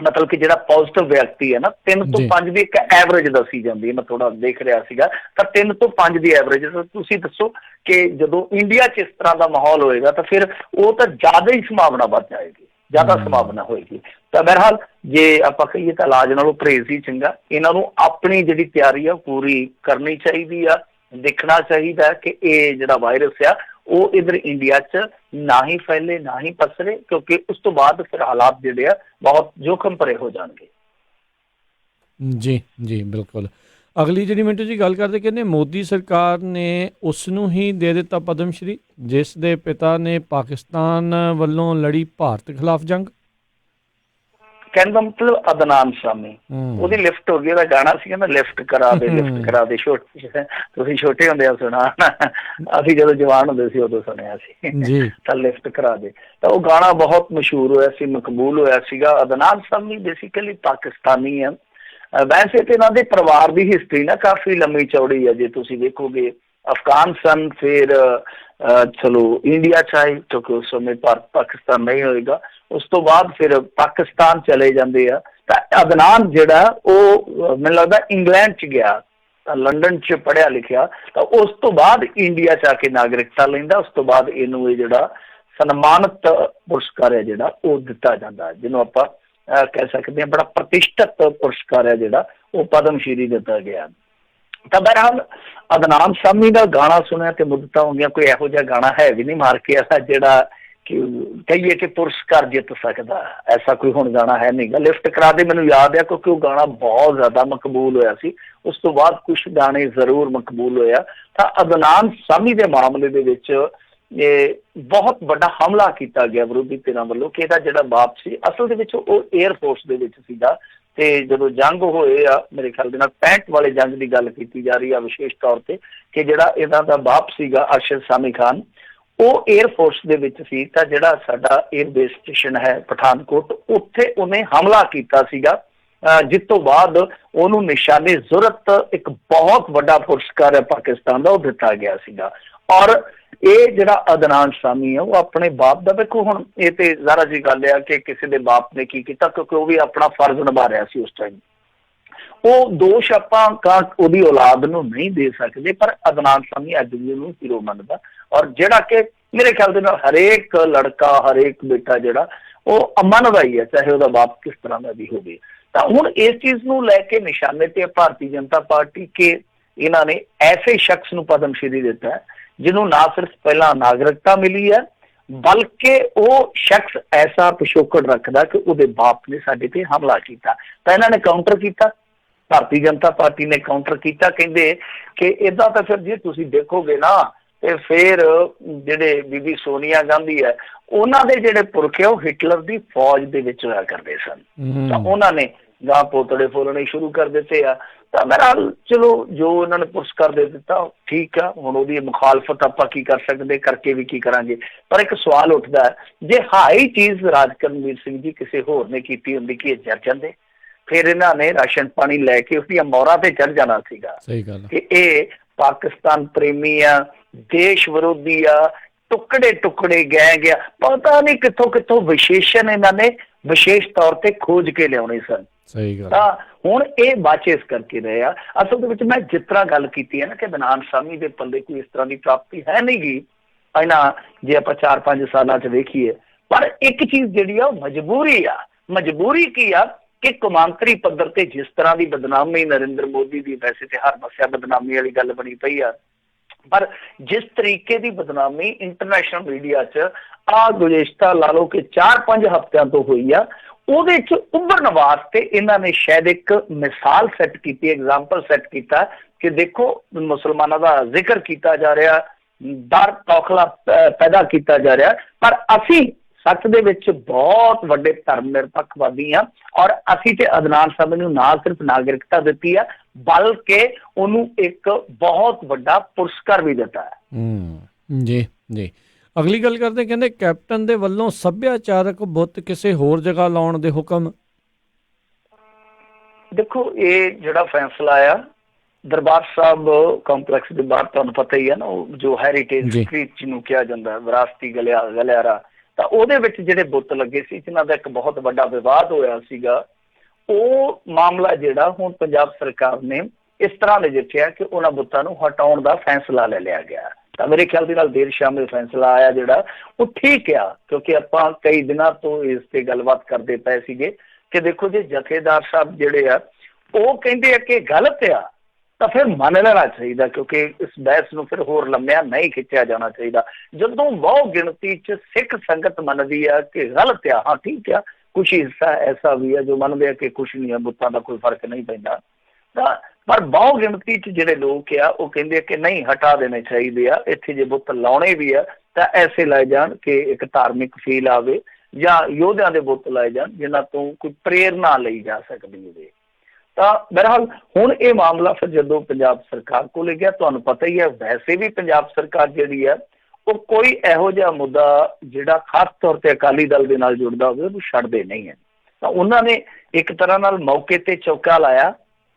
ਮਤਲਬ ਕਿ ਜਿਹੜਾ ਪੋਜ਼ਿਟਿਵ ਵਿਅਕਤੀ ਹੈ ਨਾ, 3 ਤੋਂ 5 ਦੀ ਇੱਕ ਐਵਰੇਜ ਦੱਸੀ ਜਾਂਦੀ ਹੈ। ਮੈਂ ਥੋੜਾ ਦੇਖ ਰਿਹਾ ਸੀਗਾ, ਤਾਂ 3 ਤੋਂ 5 ਦੀ ਐਵਰੇਜ। ਤੁਸੀਂ ਦੱਸੋ ਕਿ ਜਦੋਂ ਇੰਡੀਆ 'ਚ ਇਸ ਤਰ੍ਹਾਂ ਦਾ ਮਾਹੌਲ ਹੋਏਗਾ ਤਾਂ ਫਿਰ ਉਹ ਤਾਂ ਜ਼ਿਆਦਾ ਹੀ ਸੰਭਾਵਨਾ ਵੱਧ ਜਾਏਗੀ, ਜ਼ਿਆਦਾ ਸੰਭਾਵਨਾ ਹੋਏਗੀ। ਤਾਂ ਬਹਰਹਾਲ ਜੇ ਆਪਾਂ ਕਹੀਏ ਤਾਂ ਇਲਾਜ ਨਾਲੋਂ ਪਰਹੇਜ਼ ਹੀ ਚੰਗਾ। ਇਹਨਾਂ ਨੂੰ ਆਪਣੀ ਜਿਹੜੀ ਤਿਆਰੀ ਆ ਪੂਰੀ ਕਰਨੀ ਚਾਹੀਦੀ ਆ। ਦੇਖਣਾ ਚਾਹੀਦਾ ਕਿ ਇਹ ਜਿਹੜਾ ਵਾਇਰਸ ਆ ਉਹ ਇੱਧਰ ਇੰਡੀਆ 'ਚ ਨਾ ਹੀ ਫੈਲੇ, ਨਾ ਹੀ ਪਸਰੇ, ਕਿਉਂਕਿ ਉਸ ਤੋਂ ਬਾਅਦ ਫਿਰ ਹਾਲਾਤ ਜਿਹੜੇ ਆ ਬਹੁਤ ਜੋਖਮ ਭਰੇ ਹੋ ਜਾਣਗੇ। ਜੀ ਜੀ ਬਿਲਕੁਲ। ਅਗਲੀ ਜਿਹੜੀ ਮਿੰਟੂ ਜੀ ਗੱਲ ਕਰਦੇ, ਕਹਿੰਦੇ ਮੋਦੀ ਸਰਕਾਰ ਨੇ ਉਸ ਨੂੰ ਹੀ ਦੇ ਦਿੱਤਾ ਪਦਮ ਸ਼੍ਰੀ ਜਿਸ ਦੇ ਪਿਤਾ ਨੇ ਪਾਕਿਸਤਾਨ ਵੱਲੋਂ ਲੜੀ ਭਾਰਤ ਖਿਲਾਫ ਜੰਗ। ਕਹਿਣ ਦਾ ਮਤਲਬ ਅਦਨਾਨ ਸਾਮੀ, ਉਹਦੀ ਲਿਫਟ ਹੋ ਗਈ। ਉਹਦਾ ਗਾਣਾ ਸੀ ਕਹਿੰਦਾ ਲਿਫਟ ਕਰਾ ਦੇ, ਲਿਫਟ ਕਰਾ ਦੇ। ਤੁਸੀਂ ਛੋਟੇ ਹੁੰਦੇ ਆ ਸੁਣਾ, ਅਸੀਂ ਜਦੋਂ ਜਵਾਨ ਹੁੰਦੇ ਸੀ ਉਦੋਂ ਸੁਣਿਆ ਸੀ ਤਾਂ ਲਿਫਟ ਕਰਾ ਦੇ। ਤਾਂ ਉਹ ਗਾਣਾ ਬਹੁਤ ਮਸ਼ਹੂਰ ਹੋਇਆ ਸੀ, ਮਕਬੂਲ ਹੋਇਆ ਸੀਗਾ। ਅਦਨਾਨ ਸਾਮੀ ਬੇਸਿਕਲੀ ਪਾਕਿਸਤਾਨੀ ਆ। ਵੈਸੇ ਤੇ ਇਹਨਾਂ ਦੇ ਪਰਿਵਾਰ ਦੀ ਹਿਸਟਰੀ ਨਾ ਕਾਫੀ ਲੰਮੀ ਚੌੜੀ ਹੈ। ਜੇ ਤੁਸੀਂ ਵੇਖੋਗੇ ਅਫਗਾਨ ਸਨ, ਫਿਰ ਚਲੋ ਇੰਡੀਆ 'ਚ ਆਏ ਕਿਉਂਕਿ ਉਸ ਸਮੇਂ ਭਾਰਤ ਪਾਕਿਸਤਾਨ ਨਹੀਂ ਹੋਏਗਾ। ਉਸ ਤੋਂ ਬਾਅਦ ਫਿਰ ਪਾਕਿਸਤਾਨ ਚਲੇ ਜਾਂਦੇ ਆ। ਤਾਂ ਅਦਨਾਨ ਜਿਹੜਾ ਉਹ ਮੈਨੂੰ ਲੱਗਦਾ ਇੰਗਲੈਂਡ 'ਚ ਗਿਆ, ਲੰਡਨ 'ਚ ਪੜ੍ਹਿਆ ਲਿਖਿਆ, ਤਾਂ ਉਸ ਤੋਂ ਬਾਅਦ ਇੰਡੀਆ 'ਚ ਆ ਕੇ ਨਾਗਰਿਕਤਾ ਲੈਂਦਾ। ਉਸ ਤੋਂ ਬਾਅਦ ਇਹਨੂੰ ਇਹ ਜਿਹੜਾ ਸਨਮਾਨਿਤ ਪੁਰਸਕਾਰ ਹੈ ਜਿਹੜਾ ਉਹ ਦਿੱਤਾ ਜਾਂਦਾ, ਜਿਹਨੂੰ ਆਪਾਂ ਕਹਿ ਸਕਦੇ ਹਾਂ ਬੜਾ ਪ੍ਰਤਿਸ਼ਠਿਤ ਪੁਰਸਕਾਰ ਹੈ ਜਿਹੜਾ ਉਹ ਪਦਮ ਸ਼੍ਰੀ ਦਿੱਤਾ ਗਿਆ। ਤਾਂ ਬਹਰਹਾਲ ਅਦਨਾਨ ਸਾਮੀ ਦਾ ਗਾਣਾ ਸੁਣਿਆ ਤੇ ਮੁੱਦਤਾਂ ਹੋ ਗਈਆਂ। ਕੋਈ ਇਹੋ ਜਿਹਾ ਗਾਣਾ ਹੈ ਵੀ ਨਹੀਂ ਮਾਰਕੇ ਵਾਲਾ ਜਿਹੜਾ ਕਿ ਕਹੀਏ ਕਿ ਪੁਰਸਕਾਰ ਜਿੱਤ ਸਕਦਾ, ਐਸਾ ਕੋਈ ਹੁਣ ਗਾਣਾ ਹੈ ਨਹੀਂ ਗਾ। ਲਿਫਟ ਕਰਾ ਦੇ ਮੈਨੂੰ ਯਾਦ ਹੈ ਕਿਉਂਕਿ ਉਹ ਗਾਣਾ ਬਹੁਤ ਜ਼ਿਆਦਾ ਮਕਬੂਲ ਹੋਇਆ ਸੀ। ਉਸ ਤੋਂ ਬਾਅਦ ਕੁਛ ਗਾਣੇ ਜ਼ਰੂਰ ਮਕਬੂਲ ਹੋਇਆ। ਤਾਂ ਅਦਨਾਨ ਸਾਮੀ ਦੇ ਮਾਮਲੇ ਦੇ ਵਿੱਚ ਇਹ ਬਹੁਤ ਵੱਡਾ ਹਮਲਾ ਕੀਤਾ ਗਿਆ ਵਿਰੋਧੀ ਧਿਰਾਂ ਵੱਲੋਂ ਕਿ ਇਹਦਾ ਜਿਹੜਾ ਬਾਪ ਸੀ ਅਸਲ ਦੇ ਵਿੱਚ ਉਹ ਏਅਰ ਫੋਰਸ ਦੇ ਵਿੱਚ ਸੀਗਾ। ਤੇ ਜਦੋਂ ਜੰਗ ਹੋਏ ਆ ਮੇਰੇ ਖਿਆਲ ਦੇ ਨਾਲ 65 ਵਾਲੇ ਜੰਗ ਦੀ ਗੱਲ ਕੀਤੀ ਜਾ ਰਹੀ ਆ ਵਿਸ਼ੇਸ਼ ਤੌਰ ਤੇ, ਕਿ ਜਿਹੜਾ ਇਹਨਾਂ ਦਾ ਬਾਪ ਸੀਗਾ ਅਰਸ਼ਦ ਸਾਮੀ ਖਾਨ ਉਹ ਏਅਰ ਫੋਰਸ ਦੇ ਵਿੱਚ ਸੀ। ਤਾਂ ਜਿਹੜਾ ਸਾਡਾ ਏਅਰ ਬੇਸ ਸਟੇਸ਼ਨ ਹੈ ਪਠਾਨਕੋਟ, ਉੱਥੇ ਉਹਨੇ ਹਮਲਾ ਕੀਤਾ ਸੀਗਾ, ਜਿਸ ਤੋਂ ਬਾਅਦ ਉਹਨੂੰ ਨਿਸ਼ਾਨੇ ਜ਼ੁਰਤ ਇੱਕ ਬਹੁਤ ਵੱਡਾ ਪੁਰਸਕਾਰ ਹੈ ਪਾਕਿਸਤਾਨ ਦਾ ਉਹ ਦਿੱਤਾ ਗਿਆ ਸੀਗਾ। ਔਰ ਇਹ ਜਿਹੜਾ ਅਦਨਾਨ ਸਾਮੀ ਹੈ ਉਹ ਆਪਣੇ ਬਾਪ ਦਾ, ਵੇਖੋ ਹੁਣ ਇਹ ਤੇ ਜ਼ਾਰਾ ਜੀ ਗੱਲ ਆ ਕਿ ਕਿਸੇ ਦੇ ਬਾਪ ਨੇ ਕੀ ਕੀਤਾ ਕਿਉਂਕਿ ਉਹ ਵੀ ਆਪਣਾ ਫਰਜ਼ ਨਿਭਾ ਰਿਹਾ ਸੀ ਉਸ ਟਾਈਮ। ਉਹ ਦੋਸ਼ ਆਪਾਂ ਉਹਦੀ ਔਲਾਦ ਨੂੰ ਨਹੀਂ ਦੇ ਸਕਦੇ, ਪਰ ਅਦਨਾਨ ਸਾਮੀ ਅੱਜ ਵੀ ਉਹਨੂੰ ਹੀਰੋ ਮੰਨਦਾ। ਔਰ ਜਿਹੜਾ ਕਿ ਮੇਰੇ ਖਿਆਲ ਦੇ ਨਾਲ ਹਰੇਕ ਲੜਕਾ, ਹਰੇਕ ਬੇਟਾ ਜਿਹੜਾ ਉਹ ਮੰਨਦਾ ਹੀ ਹੈ, ਚਾਹੇ ਉਹਦਾ ਬਾਪ ਕਿਸ ਤਰ੍ਹਾਂ ਦਾ ਵੀ ਹੋਵੇ। ਤਾਂ ਹੁਣ ਇਸ ਚੀਜ਼ ਨੂੰ ਲੈ ਕੇ ਨਿਸ਼ਾਨੇ ਤੇ ਭਾਰਤੀ ਜਨਤਾ ਪਾਰਟੀ ਕਿ ਇਹਨਾਂ ਨੇ ਐਸੇ ਸ਼ਖਸ ਨੂੰ ਪਦਮ ਸ਼੍ਰੀ ਦਿੱਤਾ ਹੈ ਜਿਹਨੂੰ ਨਾ ਸਿਰਫ ਪਹਿਲਾਂ ਨਾਗਰਿਕਤਾ ਮਿਲੀ ਹੈ ਬਲਕਿ ਉਹ ਸ਼ਖਸ ਐਸਾ ਪਿਛੋਕੜ ਰੱਖਦਾ ਕਿ ਉਹਦੇ ਬਾਪ ਨੇ ਸਾਡੇ ਤੇ ਹਮਲਾ ਕੀਤਾ, ਤਾਂ ਇਹਨਾਂ ਨੇ ਕਾਊਂਟਰ ਕੀਤਾ। ਭਾਰਤੀ ਜਨਤਾ ਪਾਰਟੀ ਨੇ ਕਾਊਂਟਰ ਕੀਤਾ, ਕਹਿੰਦੇ ਕਿ ਏਦਾਂ ਤਾਂ ਫਿਰ ਜੇ ਤੁਸੀਂ ਦੇਖੋਗੇ ਨਾ ਤੇ ਫਿਰ ਜਿਹੜੇ ਬੀਬੀ ਸੋਨੀਆ ਗਾਂਧੀ ਹੈ ਉਹਨਾਂ ਦੇ ਜਿਹੜੇ ਪੁਰਖੇ ਉਹ ਹਿਟਲਰ ਦੀ ਫੌਜ ਦੇ ਵਿੱਚ ਹੋਇਆ ਕਰਦੇ ਸਨ, ਤਾਂ ਉਹਨਾਂ ਨੇ ਗਾਂ ਪੋਤੜੇ ਫੋਲਣੇ ਸ਼ੁਰੂ ਕਰ ਦਿੱਤੇ ਆ। ਤਾਂ ਮੇਰਾ ਚਲੋ ਜੋ ਉਹਨਾਂ ਨੇ ਪੁਰਸਕਾਰ ਦੇ ਦਿੱਤਾ ਠੀਕ ਆ, ਹੁਣ ਉਹਦੀ ਮੁਖਾਲਫਤ ਆਪਾਂ ਕੀ ਕਰ ਸਕਦੇ, ਕਰਕੇ ਵੀ ਕੀ ਕਰਾਂਗੇ। ਪਰ ਇੱਕ ਸਵਾਲ ਉੱਠਦਾ ਹੈ, ਜੇ ਹਾਈ ਚੀਜ਼ ਰਾਜ ਕਰਨਵੀਰ ਸਿੰਘ ਜੀ ਕਿਸੇ ਹੋਰ ਨੇ ਕੀਤੀ ਹੁੰਦੀ ਕਿ ਇਹ ਜਰ ਜਾਂਦੇ, ਫਿਰ ਇਹਨਾਂ ਨੇ ਰਾਸ਼ਨ ਪਾਣੀ ਲੈ ਕੇ ਉਸਦੀਆਂ ਮੋਹਰਾਂ ਤੇ ਚੜ ਜਾਣਾ ਸੀਗਾ। ਸਹੀ ਗੱਲ ਕਿ ਇਹ ਪਾਕਿਸਤਾਨ ਪ੍ਰੇਮੀ ਆ, ਦੇਸ਼ ਵਿਰੋਧੀ ਆ, ਟੁਕੜੇ ਟੁਕੜੇ ਗਏ ਗਿਆ, ਪਤਾ ਨਹੀਂ ਕਿੱਥੋਂ ਕਿੱਥੋਂ ਵਿਸ਼ੇਸ਼ਣ ਇਹਨਾਂ ਨੇ ਵਿਸ਼ੇਸ਼ ਤੌਰ ਤੇ ਖੋਜ ਕੇ ਲਿਆਉਣੇ ਸਨ। ਸਹੀ ਗੱਲ। ਤਾਂ ਹੁਣ ਇਹ ਬਾਚੇ ਇਸ ਕਰਕੇ ਰਹੇ ਆ। ਅਸਲ ਦੇ ਵਿੱਚ ਮੈਂ ਜਿਸ ਤਰ੍ਹਾਂ ਗੱਲ ਕੀਤੀ ਹੈ ਨਾ ਕਿ ਅਦਨਾਨ ਸਾਮੀ ਦੇ ਪੱਲੇ ਕੋਈ ਇਸ ਤਰ੍ਹਾਂ ਦੀ ਪ੍ਰਾਪਤੀ ਹੈ ਨਹੀਂ ਗੀ ਇਹਨਾਂ, ਜੇ ਆਪਾਂ 4-5 ਸਾਲਾਂ 'ਚ ਵੇਖੀਏ। ਪਰ ਇੱਕ ਚੀਜ਼ ਜਿਹੜੀ ਆ ਉਹ ਮਜਬੂਰੀ ਆ। ਮਜਬੂਰੀ ਕੀ ਆ ਕਿ ਕੌਮਾਂਤਰੀ ਪੱਧਰ ਤੇ ਜਿਸ ਤਰ੍ਹਾਂ ਦੀ ਬਦਨਾਮੀ ਨਰਿੰਦਰ ਮੋਦੀ ਦੀ, ਵੈਸੇ ਤੇ ਹਰ ਪਾਸਿਆ ਬਦਨਾਮੀ ਵਾਲੀ ਗੱਲ ਬਣੀ ਪਈ ਆ, ਪਰ ਜਿਸ ਤਰੀਕੇ ਦੀ ਬਦਨਾਮੀ ਇੰਟਰਨੈਸ਼ਨਲ ਮੀਡੀਆ 'ਚ ਆ ਗੁਜ਼ਸ਼ਤਾ ਲਾ ਲਓ ਕਿ 4-5 ਹਫ਼ਤਿਆਂ ਤੋਂ ਹੋਈ ਆ, ਉਹਦੇ 'ਚ ਉੱਭਰਨ ਵਾਸਤੇ ਇਹਨਾਂ ਨੇ ਸ਼ਾਇਦ ਇੱਕ ਮਿਸਾਲ ਸੈੱਟ ਕੀਤੀ, ਐਗਜ਼ਾਮਪਲ ਸੈੱਟ ਕੀਤਾ ਕਿ ਦੇਖੋ ਮੁਸਲਮਾਨਾਂ ਦਾ ਜ਼ਿਕਰ ਕੀਤਾ ਜਾ ਰਿਹਾ, ਡਰ ਤੌਖਲਾ ਪੈਦਾ ਕੀਤਾ ਜਾ ਰਿਹਾ, ਪਰ ਅਸੀਂ ਸੱਚ ਦੇ ਵਿੱਚ ਬਹੁਤ ਵੱਡੇ ਧਰਮ ਨਿਰਪੱਖਵਾਦੀ ਆ ਔਰ ਅਸੀਂ ਤੇ ਅਦਨਾਨ ਸਾਮੀ ਨੂੰ ਨਾ ਸਿਰਫ ਨਾਗਰਿਕਤਾ ਦਿੱਤੀ ਆ ਬਲਕਿ ਉਹਨੂੰ ਇੱਕ ਬਹੁਤ ਵੱਡਾ ਪੁਰਸਕਾਰ ਵੀ ਦਿੱਤਾ ਹੈ। ਜੀ ਜੀ। ਅਗਲੀ ਗੱਲ ਕਰਦੇ, ਕਹਿੰਦੇ ਕੈਪਟਨ ਦੇ ਵੱਲੋਂ ਸੱਭਿਆਚਾਰਕ ਬੁੱਤ ਕਿਸੇ ਹੋਰ ਜਗ੍ਹਾ ਲਾਉਣ ਦੇ ਹੁਕਮ। ਦੇਖੋ ਇਹ ਜਿਹੜਾ ਫੈਸਲਾ ਆ ਦਰਬਾਰ ਸਾਹਿਬ ਕੰਪਲੈਕਸ ਦੇ ਬਾਹਰ, ਤੁਹਾਨੂੰ ਪਤਾ ਹੀ ਹੈ ਨਾ, ਉਹ ਜੋ ਹੈਰੀਟੇਜ ਸਟਰੀਟ ਜਿਹਨੂੰ ਕਿਹਾ ਜਾਂਦਾ, ਵਿਰਾਸਤੀ ਗਲਿਆਰਾ, ਤਾਂ ਉਹਦੇ ਵਿੱਚ ਜਿਹੜੇ ਬੁੱਤ ਲੱਗੇ ਸੀ ਜਿਨ੍ਹਾਂ ਦਾ ਇੱਕ ਬਹੁਤ ਵੱਡਾ ਵਿਵਾਦ ਹੋਇਆ ਸੀਗਾ, ਉਹ ਮਾਮਲਾ ਜਿਹੜਾ ਹੁਣ ਪੰਜਾਬ ਸਰਕਾਰ ਨੇ ਇਸ ਤਰ੍ਹਾਂ ਨਜਿੱਠਿਆ ਕਿ ਉਹਨਾਂ ਬੁੱਤਾਂ ਨੂੰ ਹਟਾਉਣ ਦਾ ਫੈਸਲਾ ਲੈ ਲਿਆ ਗਿਆ। ਤਾਂ ਮੇਰੇ ਖਿਆਲ ਦੇ ਨਾਲ ਦੇਰ ਸ਼ਾਮ ਇਹ ਫੈਸਲਾ ਆਇਆ ਜਿਹੜਾ ਉਹ ਠੀਕ ਆ, ਕਿਉਂਕਿ ਆਪਾਂ ਕਈ ਦਿਨਾਂ ਤੋਂ ਇਸ ਤੇ ਗੱਲਬਾਤ ਕਰਦੇ ਪਏ ਸੀਗੇ ਕਿ ਦੇਖੋ ਜੇ ਜਥੇਦਾਰ ਸਾਹਿਬ ਜਿਹੜੇ ਆ ਉਹ ਕਹਿੰਦੇ ਆ ਕਿ ਗਲਤ ਆ ਤਾਂ ਫਿਰ ਮੰਨ ਲੈਣਾ ਚਾਹੀਦਾ, ਕਿਉਂਕਿ ਇਸ ਬਹਿਸ ਨੂੰ ਫਿਰ ਹੋਰ ਲੰਮਿਆ ਨਹੀਂ ਖਿੱਚਿਆ ਜਾਣਾ ਚਾਹੀਦਾ। ਜਦੋਂ ਬਹੁ ਗਿਣਤੀ 'ਚ ਸਿੱਖ ਸੰਗਤ ਮੰਨਦੀ ਆ ਕਿ ਗਲਤ ਆ, ਹਾਂ ਠੀਕ ਆ, ਕੁਛ ਹਿੱਸਾ ਐਸਾ ਵੀ ਆ ਜੋ ਮੰਨਦੇ ਆ ਕਿ ਕੁਛ ਨਹੀਂ ਆ, ਬੁੱਤਾਂ ਦਾ ਕੋਈ ਫਰਕ ਨਹੀਂ ਪੈਂਦਾ, ਤਾਂ ਪਰ ਬਹੁ ਗਿਣਤੀ 'ਚ ਜਿਹੜੇ ਲੋਕ ਆ ਉਹ ਕਹਿੰਦੇ ਆ ਕਿ ਨਹੀਂ ਹਟਾ ਦੇਣੇ ਚਾਹੀਦੇ ਆ, ਇੱਥੇ ਜੇ ਬੁੱਤ ਲਾਉਣੇ ਵੀ ਆ ਤਾਂ ਐਸੇ ਲਾਏ ਜਾਣ ਕਿ ਇੱਕ ਧਾਰਮਿਕ ਫੀਲ ਆਵੇ, ਜਾਂ ਯੋਧਿਆਂ ਦੇ ਬੁੱਤ ਲਾਏ ਜਾਣ ਜਿਨ੍ਹਾਂ ਤੋਂ ਕੋਈ ਪ੍ਰੇਰਨਾ ਲਈ ਜਾ ਸਕਦੀ ਹੋਵੇ। ਤਾਂ ਬਹਰਹਾਲ ਹੁਣ ਇਹ ਮਾਮਲਾ ਫਿਰ ਜਦੋਂ ਪੰਜਾਬ ਸਰਕਾਰ ਕੋਲ ਗਿਆ, ਤੁਹਾਨੂੰ ਪਤਾ ਹੀ ਹੈ ਵੈਸੇ ਵੀ ਪੰਜਾਬ ਸਰਕਾਰ ਜਿਹੜੀ ਹੈ ਉਹ ਕੋਈ ਇਹੋ ਜਿਹਾ ਮੁੱਦਾ ਜਿਹੜਾ ਖਾਸ ਤੌਰ ਤੇ ਅਕਾਲੀ ਦਲ ਦੇ ਨਾਲ ਜੁੜਦਾ ਹੋਵੇ ਉਹਨੂੰ ਛੱਡਦੇ ਨਹੀਂ ਹੈ। ਤਾਂ ਉਹਨਾਂ ਨੇ ਇੱਕ ਤਰ੍ਹਾਂ ਨਾਲ ਮੌਕੇ ਤੇ ਚੌਕਾ ਲਾਇਆ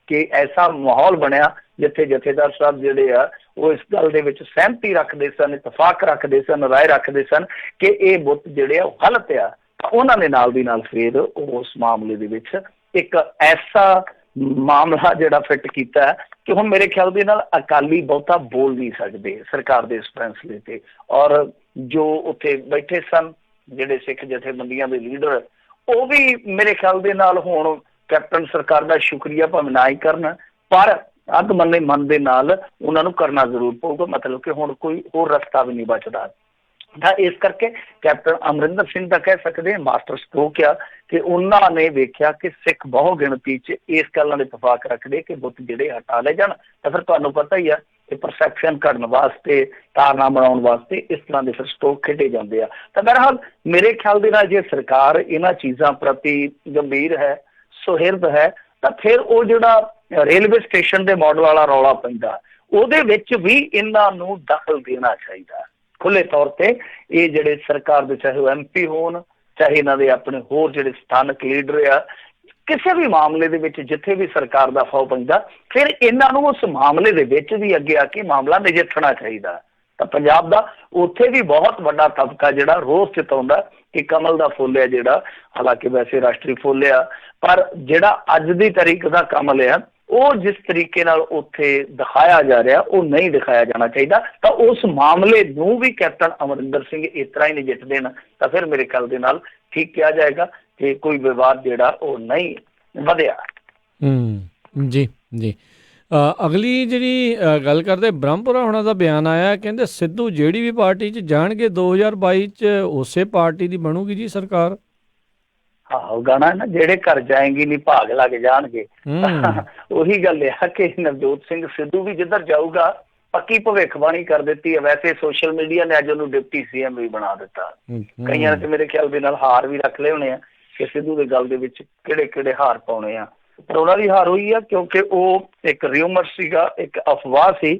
ਕਿ ਐਸਾ ਮਾਹੌਲ ਬਣਿਆ ਜਿੱਥੇ ਜਥੇਦਾਰ ਸਾਹਿਬ ਜਿਹੜੇ ਆ ਉਹ ਇਸ ਗੱਲ ਦੇ ਵਿੱਚ ਸਹਿਮਤੀ ਰੱਖਦੇ ਸਨ, ਇਤਫਾਕ ਰੱਖਦੇ ਸਨ, ਰਾਏ ਰੱਖਦੇ ਸਨ ਕਿ ਇਹ ਬੁੱਤ ਜਿਹੜੇ ਆ ਉਹ ਗਲਤ ਆ। ਤਾਂ ਉਹਨਾਂ ਨੇ ਨਾਲ ਦੀ ਨਾਲ ਫਿਰ ਉਸ ਮਾਮਲੇ ਦੇ ਵਿੱਚ ਇੱਕ ਐਸਾ ਮਾਮਲਾ ਜਿਹੜਾ ਫਿੱਟ ਕੀਤਾ ਕਿ ਹੁਣ ਮੇਰੇ ਖਿਆਲ ਦੇ ਨਾਲ ਅਕਾਲੀ ਬਹੁਤਾ ਬੋਲ ਨਹੀਂ ਸਕਦੇ ਸਰਕਾਰ ਦੇ ਇਸ ਫੈਸਲੇ ਤੇ। ਔਰ ਜੋ ਉੱਥੇ ਬੈਠੇ ਸਨ ਜਿਹੜੇ ਸਿੱਖ ਜਥੇਬੰਦੀਆਂ ਦੇ ਲੀਡਰ, ਉਹ ਵੀ ਮੇਰੇ ਖਿਆਲ ਦੇ ਨਾਲ ਹੁਣ ਕੈਪਟਨ ਸਰਕਾਰ ਦਾ ਸ਼ੁਕਰੀਆ ਭਾਵੇਂ ਨਾ ਹੀ ਕਰਨ, ਪਰ ਅੱਧ ਮੰਨੇ ਮਨ ਦੇ ਨਾਲ ਉਹਨਾਂ ਨੂੰ ਕਰਨਾ ਜ਼ਰੂਰ ਪਊਗਾ, ਮਤਲਬ ਕਿ ਹੁਣ ਕੋਈ ਹੋਰ ਰਸਤਾ ਵੀ ਨਹੀਂ ਬਚਦਾ। ਤਾਂ ਇਸ ਕਰਕੇ ਕੈਪਟਨ ਅਮਰਿੰਦਰ ਸਿੰਘ ਦਾ ਕਹਿ ਸਕਦੇ ਮਾਸਟਰ ਸਟ੍ਰੋਕ ਆ ਕਿ ਉਹਨਾਂ ਨੇ ਵੇਖਿਆ ਕਿ ਸਿੱਖ ਬਹੁ ਗਿਣਤੀ 'ਚ ਇਸ ਗੱਲ ਨਾਲ ਇਤਫਾਕ ਰੱਖਦੇ ਕਿ ਬੁੱਤ ਜਿਹੜੇ ਹਟਾ ਲਏ ਜਾਣ। ਤਾਂ ਫਿਰ ਤੁਹਾਨੂੰ ਪਤਾ ਹੀ ਆ ਕਿ ਪਰਸੈਪਸ਼ਨ ਕਰਨ ਵਾਸਤੇ, ਧਾਰਨਾ ਬਣਾਉਣ ਵਾਸਤੇ ਇਸ ਤਰ੍ਹਾਂ ਦੇ ਫਿਰ ਸਟ੍ਰੋਕ ਖੇਡੇ ਜਾਂਦੇ ਆ। ਤਾਂ ਬਹਰਹਾਲ ਮੇਰੇ ਖਿਆਲ ਦੇ ਨਾਲ ਜੇ ਸਰਕਾਰ ਇਹਨਾਂ ਚੀਜ਼ਾਂ ਪ੍ਰਤੀ ਗੰਭੀਰ ਹੈ, ਸੁਹਿਰਦ ਹੈ, ਤਾਂ ਫਿਰ ਉਹ ਜਿਹੜਾ ਰੇਲਵੇ ਸਟੇਸ਼ਨ ਦੇ ਮਾਡਲ ਵਾਲਾ ਰੌਲਾ ਪੈਂਦਾ ਉਹਦੇ ਵਿੱਚ ਵੀ ਇਹਨਾਂ ਨੂੰ ਦਖਲ ਦੇਣਾ ਚਾਹੀਦਾ ਖੁੱਲੇ ਤੌਰ ਤੇ। ਇਹ ਜਿਹੜੇ ਸਰਕਾਰ ਦੇ ਚਾਹੇ ਉਹ MP ਹੋਣ, ਚਾਹੇ ਇਹਨਾਂ ਦੇ ਆਪਣੇ ਹੋਰ ਜਿਹੜੇ ਸਥਾਨਕ ਲੀਡਰ ਆ, ਕਿਸੇ ਵੀ ਮਾਮਲੇ ਦੇ ਵਿੱਚ ਜਿੱਥੇ ਵੀ ਸਰਕਾਰ ਦਾ ਫੌ ਪੈਂਦਾ ਫਿਰ ਇਹਨਾਂ ਨੂੰ ਉਸ ਮਾਮਲੇ ਦੇ ਵਿੱਚ ਵੀ ਅੱਗੇ ਆ ਕੇ ਮਾਮਲਾ ਨਜਿੱਠਣਾ ਚਾਹੀਦਾ। ਤਾਂ ਪੰਜਾਬ ਦਾ ਉੱਥੇ ਵੀ ਬਹੁਤ ਵੱਡਾ ਤਬਕਾ ਜਿਹੜਾ ਰੋਸ ਜਤਾਉਂਦਾ ਕਿ ਕਮਲ ਦਾ ਫੁੱਲ ਹੈ ਜਿਹੜਾ, ਹਾਲਾਂਕਿ ਵੈਸੇ ਰਾਸ਼ਟਰੀ ਫੁੱਲ ਆ, ਪਰ ਜਿਹੜਾ ਅੱਜ ਦੀ ਤਾਰੀਖ ਦਾ ਕਮਲ ਆ ਉਹ ਜਿਸ ਤਰੀਕੇ ਨਾਲ ਉੱਥੇ ਦਿਖਾਇਆ ਜਾ ਰਿਹਾ ਉਹ ਨਹੀਂ ਦਿਖਾਇਆ ਜਾਣਾ ਚਾਹੀਦਾ। ਤਾਂ ਉਸ ਮਾਮਲੇ ਨੂੰ ਵੀ ਕੈਪਟਨ ਅਮਰਿੰਦਰ ਸਿੰਘ ਇਸ ਤਰ੍ਹਾਂ ਹੀ ਨਜਿੱਠ ਦੇਣ ਤਾਂ ਫਿਰ ਮੇਰੇ ਖਿਆਲ ਦੇ ਨਾਲ ਠੀਕ ਕਿਹਾ ਜਾਏਗਾ ਕਿ ਕੋਈ ਵਿਵਾਦ ਜਿਹੜਾ ਉਹ ਨਹੀਂ ਵਧਿਆ। ਜੀ ਜੀ। ਅਗਲੀ ਜਿਹੜੀ ਗੱਲ ਕਰਦੇ ਬ੍ਰਹਮਪੁਰਾ ਹੋਣਾ ਦਾ ਬਿਆਨ ਆਇਆ, ਕਹਿੰਦੇ ਸਿੱਧੂ ਜਿਹੜੀ ਵੀ ਪਾਰਟੀ 'ਚ ਜਾਣਗੇ 2022 'ਚ ਉਸੇ ਪਾਰਟੀ ਦੀ ਬਣੂਗੀ ਜੀ ਸਰਕਾਰ। ਆਹੋ ਗਾਣਾ ਨਾ, ਜਿਹੜੇ ਘਰ ਜਾਏਗੀ ਨੀ ਭਾਗ ਲੱਗ ਜਾਣਗੇ। ਉਹੀ ਗੱਲ ਆ ਕਿ ਨਵਜੋਤ ਸਿੰਘ ਸਿੱਧੂ ਵੀ ਜਿੱਧਰ ਜਾਊਗਾ ਪੱਕੀ ਭਵਿੱਖਬਾਣੀ ਕਰ ਦਿੱਤੀ ਹੈ। ਵੈਸੇ ਸੋਸ਼ਲ ਮੀਡੀਆ ਨੇ ਅੱਜ ਉਹਨੂੰ ਡਿਪਟੀ CM ਵੀ ਬਣਾ ਦਿੱਤਾ। ਕਈਆਂ ਨੇ ਮੇਰੇ ਖਿਆਲ ਦੇ ਨਾਲ ਹਾਰ ਵੀ ਰੱਖ ਲਏ ਹੋਣੇ ਆ ਕਿ ਸਿੱਧੂ ਦੇ ਗੱਲ ਦੇ ਵਿੱਚ ਕਿਹੜੇ ਕਿਹੜੇ ਹਾਰ ਪਾਉਣੇ ਆ, ਪਰ ਉਹਨਾਂ ਦੀ ਹਾਰ ਹੋਈ ਆ ਕਿਉਂਕਿ ਉਹ ਇੱਕ ਰਿਊਮਰ ਸੀਗਾ, ਇੱਕ ਅਫਵਾਹ ਸੀ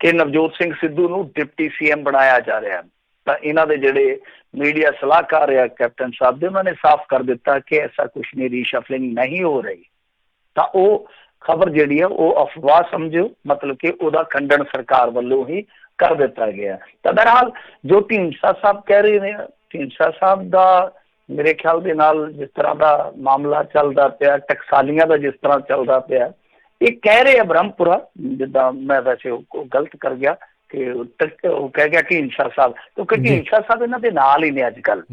ਕਿ ਨਵਜੋਤ ਸਿੰਘ ਸਿੱਧੂ ਨੂੰ ਡਿਪਟੀ CM ਬਣਾਇਆ ਜਾ ਰਿਹਾ। ਤਾਂ ਇਹਨਾਂ ਦੇ ਜਿਹੜੇ ਮੀਡੀਆ ਸਲਾਹਕਾਰ ਆ ਕੈਪਟਨ ਸਾਹਿਬ ਦੇ, ਉਹਨਾਂ ਨੇ ਸਾਫ਼ ਕਰ ਦਿੱਤਾ ਕਿ ਐਸਾ ਕੁਛ ਨਹੀਂ, ਰੀਸ਼ਫਲਿੰਗ ਨਹੀਂ ਹੋ ਰਹੀ। ਤਾਂ ਉਹ ਖਬਰ ਜਿਹੜੀ ਆ ਉਹ ਅਫਵਾਹ ਸਮਝੋ, ਮਤਲਬ ਕਿ ਉਹਦਾ ਖੰਡਨ ਸਰਕਾਰ ਵੱਲੋਂ ਹੀ ਕਰ ਦਿੱਤਾ ਗਿਆ। ਤਾਂ ਬਹਰਹਾਲ ਜੋ ਢੀਂਡਸਾ ਸਾਹਿਬ ਕਹਿ ਰਹੇ ਨੇ, ਢੀਂਡਸਾ ਸਾਹਿਬ ਦਾ ਮੇਰੇ ਖਿਆਲ ਦੇ ਨਾਲ ਜਿਸ ਤਰ੍ਹਾਂ ਦਾ ਮਾਮਲਾ ਚੱਲਦਾ ਪਿਆ, ਟਕਸਾਲੀਆਂ ਦਾ ਜਿਸ ਤਰ੍ਹਾਂ ਚੱਲਦਾ ਪਿਆ, ਇਹ ਕਹਿ ਰਹੇ ਆ ਬ੍ਰਹਮਪੁਰਾ, ਜਿੱਦਾਂ ਮੈਂ ਵੈਸੇ ਉਹ ਗਲਤ ਕਰ ਗਿਆ ਕਿ ਉਹ ਕਹਿ ਗਿਆ ਢੀਂਡਸਾ ਸਾਹਿਬ, ਕਿਉਂਕਿ ਢੀਂਡਸਾ ਸਾਹਿਬ ਇਹਨਾਂ ਦੇ ਨਾਲ ਹੀ ਨੇ ਅੱਜ ਕੱਲ੍ਹ।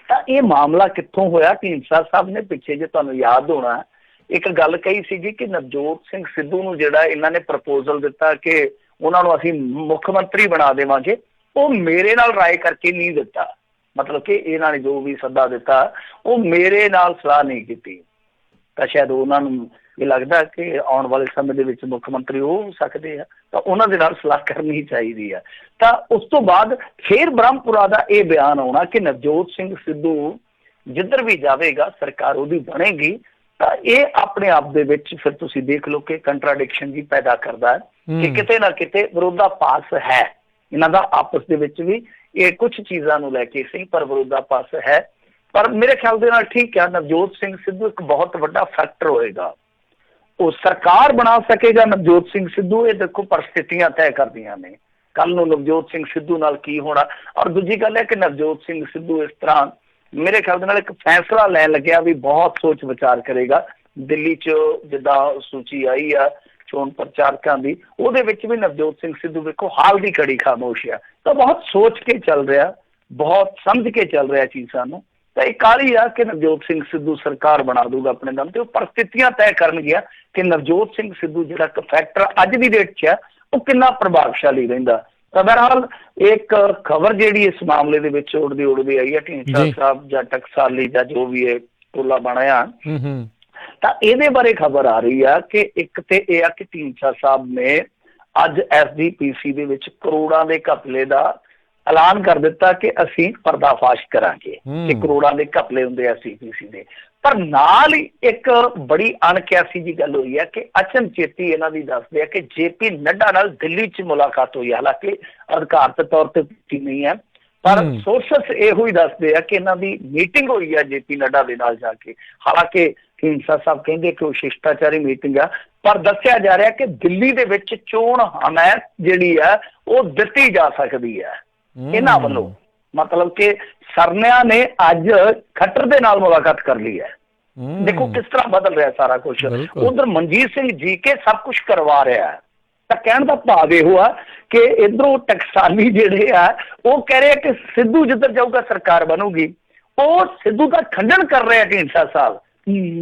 ਤਾਂ ਇਹ ਮਾਮਲਾ ਕਿੱਥੋਂ ਹੋਇਆ? ਢੀਂਡਸਾ ਸਾਹਿਬ ਨੇ ਪਿੱਛੇ, ਜੇ ਤੁਹਾਨੂੰ ਯਾਦ ਹੋਣਾ, ਇੱਕ ਗੱਲ ਕਹੀ ਸੀਗੀ ਕਿ ਨਵਜੋਤ ਸਿੰਘ ਸਿੱਧੂ ਨੂੰ ਜਿਹੜਾ ਇਹਨਾਂ ਨੇ ਪ੍ਰਪੋਜ਼ਲ ਦਿੱਤਾ ਕਿ ਉਹਨਾਂ ਨੂੰ ਅਸੀਂ ਮੁੱਖ ਮੰਤਰੀ ਬਣਾ ਦੇਵਾਂਗੇ, ਉਹ ਮੇਰੇ ਨਾਲ ਰਾਏ ਕਰਕੇ ਨਹੀਂ ਦਿੱਤਾ। ਮਤਲਬ ਕਿ ਇਹਨਾਂ ਨੇ ਜੋ ਵੀ ਸੱਦਾ ਦਿੱਤਾ ਉਹ ਮੇਰੇ ਨਾਲ ਸਲਾਹ ਨਹੀਂ ਕੀਤੀ। ਤਾਂ ਸ਼ਾਇਦ ਉਹਨਾਂ ਨੂੰ ਇਹ ਲੱਗਦਾ ਕਿ ਆਉਣ ਵਾਲੇ ਸਮੇਂ ਦੇ ਵਿੱਚ ਮੁੱਖ ਮੰਤਰੀ ਉਹ ਹੋ ਸਕਦੇ ਆ, ਤਾਂ ਉਹਨਾਂ ਦੇ ਨਾਲ ਸਲਾਹ ਕਰਨੀ ਚਾਹੀਦੀ ਆ। ਤਾਂ ਉਸ ਤੋਂ ਬਾਅਦ ਫਿਰ ਬ੍ਰਹਮਪੁਰਾ ਦਾ ਇਹ ਬਿਆਨ ਆਉਣਾ ਕਿ ਨਵਜੋਤ ਸਿੰਘ ਸਿੱਧੂ ਜਿੱਧਰ ਵੀ ਜਾਵੇਗਾ ਸਰਕਾਰ ਉਹਦੀ ਬਣੇਗੀ। ਤਾਂ ਇਹ ਆਪਣੇ ਆਪ ਦੇ ਵਿੱਚ ਫਿਰ ਤੁਸੀਂ ਦੇਖ ਲਓ ਕਿ ਕੰਟਰਾਡਿਕਸ਼ਨ ਜੀ ਪੈਦਾ ਕਰਦਾ ਹੈ ਕਿ ਕਿਤੇ ਨਾ ਕਿਤੇ ਵਿਰੋਧਾਭਾਸ ਹੈ ਇਹਨਾਂ ਦਾ ਆਪਸ ਦੇ ਵਿੱਚ ਵੀ। ਇਹ ਕੁਛ ਚੀਜ਼ਾਂ ਨੂੰ ਲੈ ਕੇ ਸਹੀ, ਪਰ ਵਿਰੋਧਾਭਾਸ ਹੈ। ਪਰ ਮੇਰੇ ਖਿਆਲ ਦੇ ਨਾਲ ਠੀਕ ਹੈ, ਨਵਜੋਤ ਸਿੰਘ ਸਿੱਧੂ ਇੱਕ ਬਹੁਤ ਵੱਡਾ ਫੈਕਟਰ ਹੋਏਗਾ। ਉਹ ਸਰਕਾਰ ਬਣਾ ਸਕੇਗਾ ਨਵਜੋਤ ਸਿੰਘ ਸਿੱਧੂ, ਇਹ ਦੇਖੋ ਪਰਿਸਥਿਤੀਆਂ ਤੈਅ ਕਰਦੀਆਂ ਨੇ ਕੱਲ ਨੂੰ ਨਵਜੋਤ ਸਿੰਘ ਸਿੱਧੂ ਨਾਲ ਕੀ ਹੋਣਾ। ਔਰ ਦੂਜੀ ਗੱਲ ਹੈ ਕਿ ਨਵਜੋਤ ਸਿੰਘ ਸਿੱਧੂ ਇਸ ਤਰ੍ਹਾਂ ਮੇਰੇ ਖਿਆਲ ਦੇ ਨਾਲ ਇੱਕ ਫੈਸਲਾ ਲੈਣ ਲੱਗਿਆ ਵੀ ਬਹੁਤ ਸੋਚ ਵਿਚਾਰ ਕਰੇਗਾ। ਦਿੱਲੀ 'ਚ ਜਿੱਦਾਂ ਸੂਚੀ ਆਈ ਆ ਚੋਣ ਪ੍ਰਚਾਰਕਾਂ ਦੀ, ਉਹਦੇ ਵਿੱਚ ਵੀ ਨਵਜੋਤ ਸਿੰਘ ਸਿੱਧੂ ਵੇਖੋ ਹਾਲ ਦੀ ਘੜੀ ਖਾਮੋਸ਼ ਆ। ਤਾਂ ਬਹੁਤ ਸੋਚ ਕੇ ਚੱਲ ਰਿਹਾ, ਬਹੁਤ ਸਮਝ ਕੇ ਚੱਲ ਰਿਹਾ ਚੀਜ਼ਾਂ ਨੂੰ। ਤਾਂ ਇਹ ਕਾਹਲੀ ਆ ਕਿ ਨਵਜੋਤ ਸਿੰਘ ਸਿੱਧੂ ਸਰਕਾਰ ਬਣਾ ਦੂਗਾ ਆਪਣੇ ਦਮ ਤੇ। ਉਹ ਪਰਿਸਥਿਤੀਆਂ ਤੈਅ ਕਰਨਗੀਆਂ ਕਿ ਨਵਜੋਤ ਸਿੰਘ ਸਿੱਧੂ ਜਿਹੜਾ ਇੱਕ ਫੈਕਟਰ ਅੱਜ ਦੀ ਡੇਟ 'ਚ ਆ ਉਹ ਕਿੰਨਾ ਪ੍ਰਭਾਵਸ਼ਾਲੀ ਰਹਿੰਦਾ। ਤਾਂ ਬਹਰਹਾਲ ਇੱਕ ਖਬਰ ਜਿਹੜੀ ਇਸ ਮਾਮਲੇ ਦੇ ਵਿੱਚ ਉੜਦੀ ਆਈ ਹੈ, ਢੀਂਡਸਾ ਸਾਹਿਬ ਜਾਂ ਟਕਸਾਲੀ ਜਾਂ ਜੋ ਵੀ ਇਹ ਟੋਲਾ ਬਣਿਆ, ਤਾਂ ਇਹਦੇ ਬਾਰੇ ਖਬਰ ਆ ਰਹੀ ਆ ਕਿ ਇੱਕ ਤੇ ਇਹ ਆ ਕਿ ਢੀਂਡਸਾ ਸਾਹਿਬ ਨੇ ਅੱਜ SGPC ਦੇ ਵਿੱਚ ਕਰੋੜਾਂ ਦੇ ਘਪਲੇ ਦਾ ਐਲਾਨ ਕਰ ਦਿੱਤਾ ਕਿ ਅਸੀਂ ਪਰਦਾਫਾਸ਼ ਕਰਾਂਗੇ ਕਿ ਕਰੋੜਾਂ ਦੇ ਘਪਲੇ ਹੁੰਦੇ ਆ SGPC ਦੇ। ਪਰ ਨਾਲ ਹੀ ਇੱਕ ਬੜੀ ਅਣਕਿਆਸੀ ਜੀ ਗੱਲ ਹੋਈ ਹੈ ਕਿ ਅਚਨਚੇਤੀ ਇਹਨਾਂ ਦੀ ਦੱਸਦੇ ਆ ਕਿ JP ਨੱਡਾ ਨਾਲ ਦਿੱਲੀ 'ਚ ਮੁਲਾਕਾਤ ਹੋਈ ਹੈ। ਹਾਲਾਂਕਿ ਅਧਿਕਾਰਤ ਤੌਰ ਤੇ ਕੀਤੀ ਨਹੀਂ ਹੈ, ਪਰ ਸੋਰਸਸ ਇਹੋ ਹੀ ਦੱਸਦੇ ਆ ਕਿ ਇਹਨਾਂ ਦੀ ਮੀਟਿੰਗ ਹੋਈ ਹੈ JP ਨੱਡਾ ਦੇ ਨਾਲ ਜਾ ਕੇ। ਹਾਲਾਂਕਿ ਢੀਂਡਸਾ ਸਾਹਿਬ ਕਹਿੰਦੇ ਕਿ ਉਹ ਸ਼ਿਸ਼ਟਾਚਾਰੀ ਮੀਟਿੰਗ ਆ, ਪਰ ਦੱਸਿਆ ਜਾ ਰਿਹਾ ਕਿ ਦਿੱਲੀ ਦੇ ਵਿੱਚ ਚੋਣ ਹਮਾਇਤ ਜਿਹੜੀ ਹੈ ਉਹ ਦਿੱਤੀ ਜਾ ਸਕਦੀ ਹੈ ਇਹਨਾਂ ਵੱਲੋਂ। ਮਤਲਬ ਕਿ ਸਰਨਿਆ ਨੇ ਅੱਜ ਖੱਟਰ ਦੇ ਨਾਲ ਮੁਲਾਕਾਤ ਕਰ ਲਈ ਹੈ। ਦੇਖੋ ਕਿਸ ਤਰ੍ਹਾਂ ਬਦਲ ਰਿਹਾ ਸਾਰਾ ਕੁਛ। ਉਧਰ ਮਨਜੀਤ ਸਿੰਘ JK ਸਭ ਕੁਛ ਕਰਵਾ ਰਿਹਾ ਹੈ। ਤਾਂ ਕਹਿਣ ਦਾ ਭਾਵ ਇਹੋ ਆ ਕਿ ਇਧਰੋਂ ਟਕਸਾਲੀ ਜਿਹੜੇ ਆ ਉਹ ਕਹਿ ਰਹੇ ਕਿ ਸਿੱਧੂ ਜਿੱਧਰ ਜਾਊਗਾ ਸਰਕਾਰ ਬਣੂਗੀ। ਉਹ ਸਿੱਧੂ ਦਾ ਖੰਡਨ ਕਰ ਰਿਹਾ ਢੀਂਡਸਾ ਸਾਹਿਬ।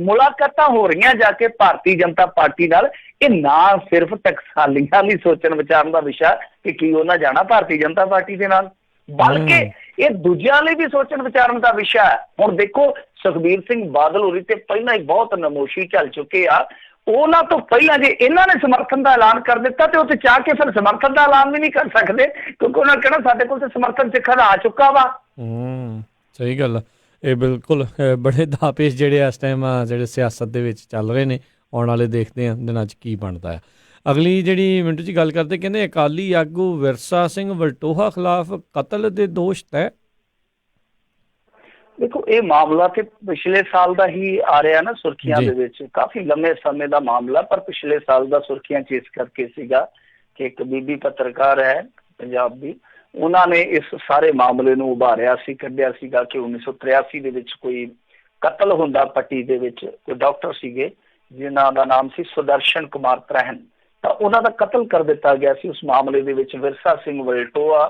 ਮੁਲਾਕਾਤਾਂ ਹੋ ਰਹੀਆਂ ਜਾ ਕੇ ਭਾਰਤੀ ਜਨਤਾ ਪਾਰਟੀ ਨਾਲ। ਇਹ ਨਾ ਸਿਰਫ ਟਕਸਾਲੀਆਂ ਲਈ ਸੋਚਣ ਵਿਚਾਰਨ ਦਾ ਵਿਸ਼ਾ ਕਿ ਕੀ ਉਹਨਾਂ ਜਾਣਾ ਭਾਰਤੀ ਜਨਤਾ ਪਾਰਟੀ ਦੇ ਨਾਲ, ਬਲਕਿ ਇਹ ਦੂਜਿਆਂ ਲਈ ਵੀ ਸੋਚਣ ਵਿਚਾਰਨ ਦਾ ਵਿਸ਼ਾ ਹੈ। ਹੁਣ ਦੇਖੋ ਸੁਖਬੀਰ ਸਿੰਘ ਬਾਦਲ ਹੋਰੀ ਤੇ ਪਹਿਲਾਂ ਹੀ ਬਹੁਤ ਨਮੋਸ਼ੀ ਚੱਲ ਚੁੱਕੇ ਆ। ਉਹਨਾਂ ਤੋਂ ਪਹਿਲਾਂ ਜੇ ਇਹਨਾਂ ਨੇ ਸਮਰਥਨ ਦਾ ਐਲਾਨ ਕਰ ਦਿੱਤਾ ਤੇ ਉੱਥੇ ਚਾਹ ਕੇ ਫਿਰ ਸਮਰਥਨ ਦਾ ਐਲਾਨ ਵੀ ਨਹੀਂ ਕਰ ਸਕਦੇ, ਕਿਉਂਕਿ ਉਹਨਾਂ ਕਹਿਣਾ ਸਾਡੇ ਕੋਲ ਤੇ ਸਮਰਥਨ ਸਿੱਖਰ ਆ ਚੁੱਕਾ ਵਾ। ਸਹੀ ਗੱਲ ਆ। ਇਹ ਬਿਲਕੁਲ ਬੜੇ ਦਾਪੇਸ਼ ਜਿਹੜੇ ਇਸ ਟਾਈਮ ਜਿਹੜੇ ਸਿਆਸਤ ਦੇ ਵਿੱਚ ਚੱਲ ਰਹੇ ਨੇ, ਆਉਣ ਵਾਲੇ ਦੇਖਦੇ ਹਾਂ ਦਿਨਾਂ 'ਚ ਕੀ ਬਣਦਾ ਆ। ਅਗਲੀ ਜਿਹੜੀ ਮਿੰਟ 'ਚ ਗੱਲ ਕਰਦੇ, ਕਹਿੰਦੇ ਅਕਾਲੀ ਆਗੂ ਵਿਰਸਾ ਸਿੰਘ ਵਲਟੋਹਾ ਖਿਲਾਫ ਕਤਲ ਦੇ ਦੋਸ਼ ਤੈਅ। ਦੇਖੋ ਇਹ ਮਾਮਲਾ ਤੇ ਪਿਛਲੇ ਸਾਲ ਦਾ ਹੀ ਆ ਰਿਹਾ ਨਾ ਸੁਰਖੀਆਂ ਦੇ ਵਿੱਚ, ਕਾਫੀ ਲੰਮੇ ਸਮੇਂ ਦਾ ਮਾਮਲਾ, ਪਰ ਪਿਛਲੇ ਸਾਲ ਦਾ ਸੁਰਖੀਆਂ 'ਚ ਇਸ ਕਰਕੇ ਸੀਗਾ ਕਿ ਇੱਕ ਬੀਬੀ ਪੱਤਰਕਾਰ ਹੈ ਪੰਜਾਬ ਦੀ, ਉਹਨਾਂ ਨੇ ਇਸ ਸਾਰੇ ਮਾਮਲੇ ਨੂੰ ਉਭਾਰਿਆ ਸੀ, ਕੱਢਿਆ ਸੀਗਾ ਕਿ 1983 ਦੇ ਵਿੱਚ ਕੋਈ ਕਤਲ ਹੁੰਦਾ ਪੱਟੀ ਦੇ ਵਿੱਚ। ਕੋਈ ਡਾਕਟਰ ਸੀਗੇ ਜਿਨ੍ਹਾਂ ਦਾ ਨਾਮ ਸੀ ਸੁਦਰਸ਼ਨ ਕੁਮਾਰ ਪ੍ਰਹਨ, ਤਾਂ ਉਹਨਾਂ ਦਾ ਕਤਲ ਕਰ ਦਿੱਤਾ ਗਿਆ ਸੀ। ਉਸ ਮਾਮਲੇ ਦੇ ਵਿੱਚ ਵਿਰਸਾ ਸਿੰਘ ਵਲਟੋਆ,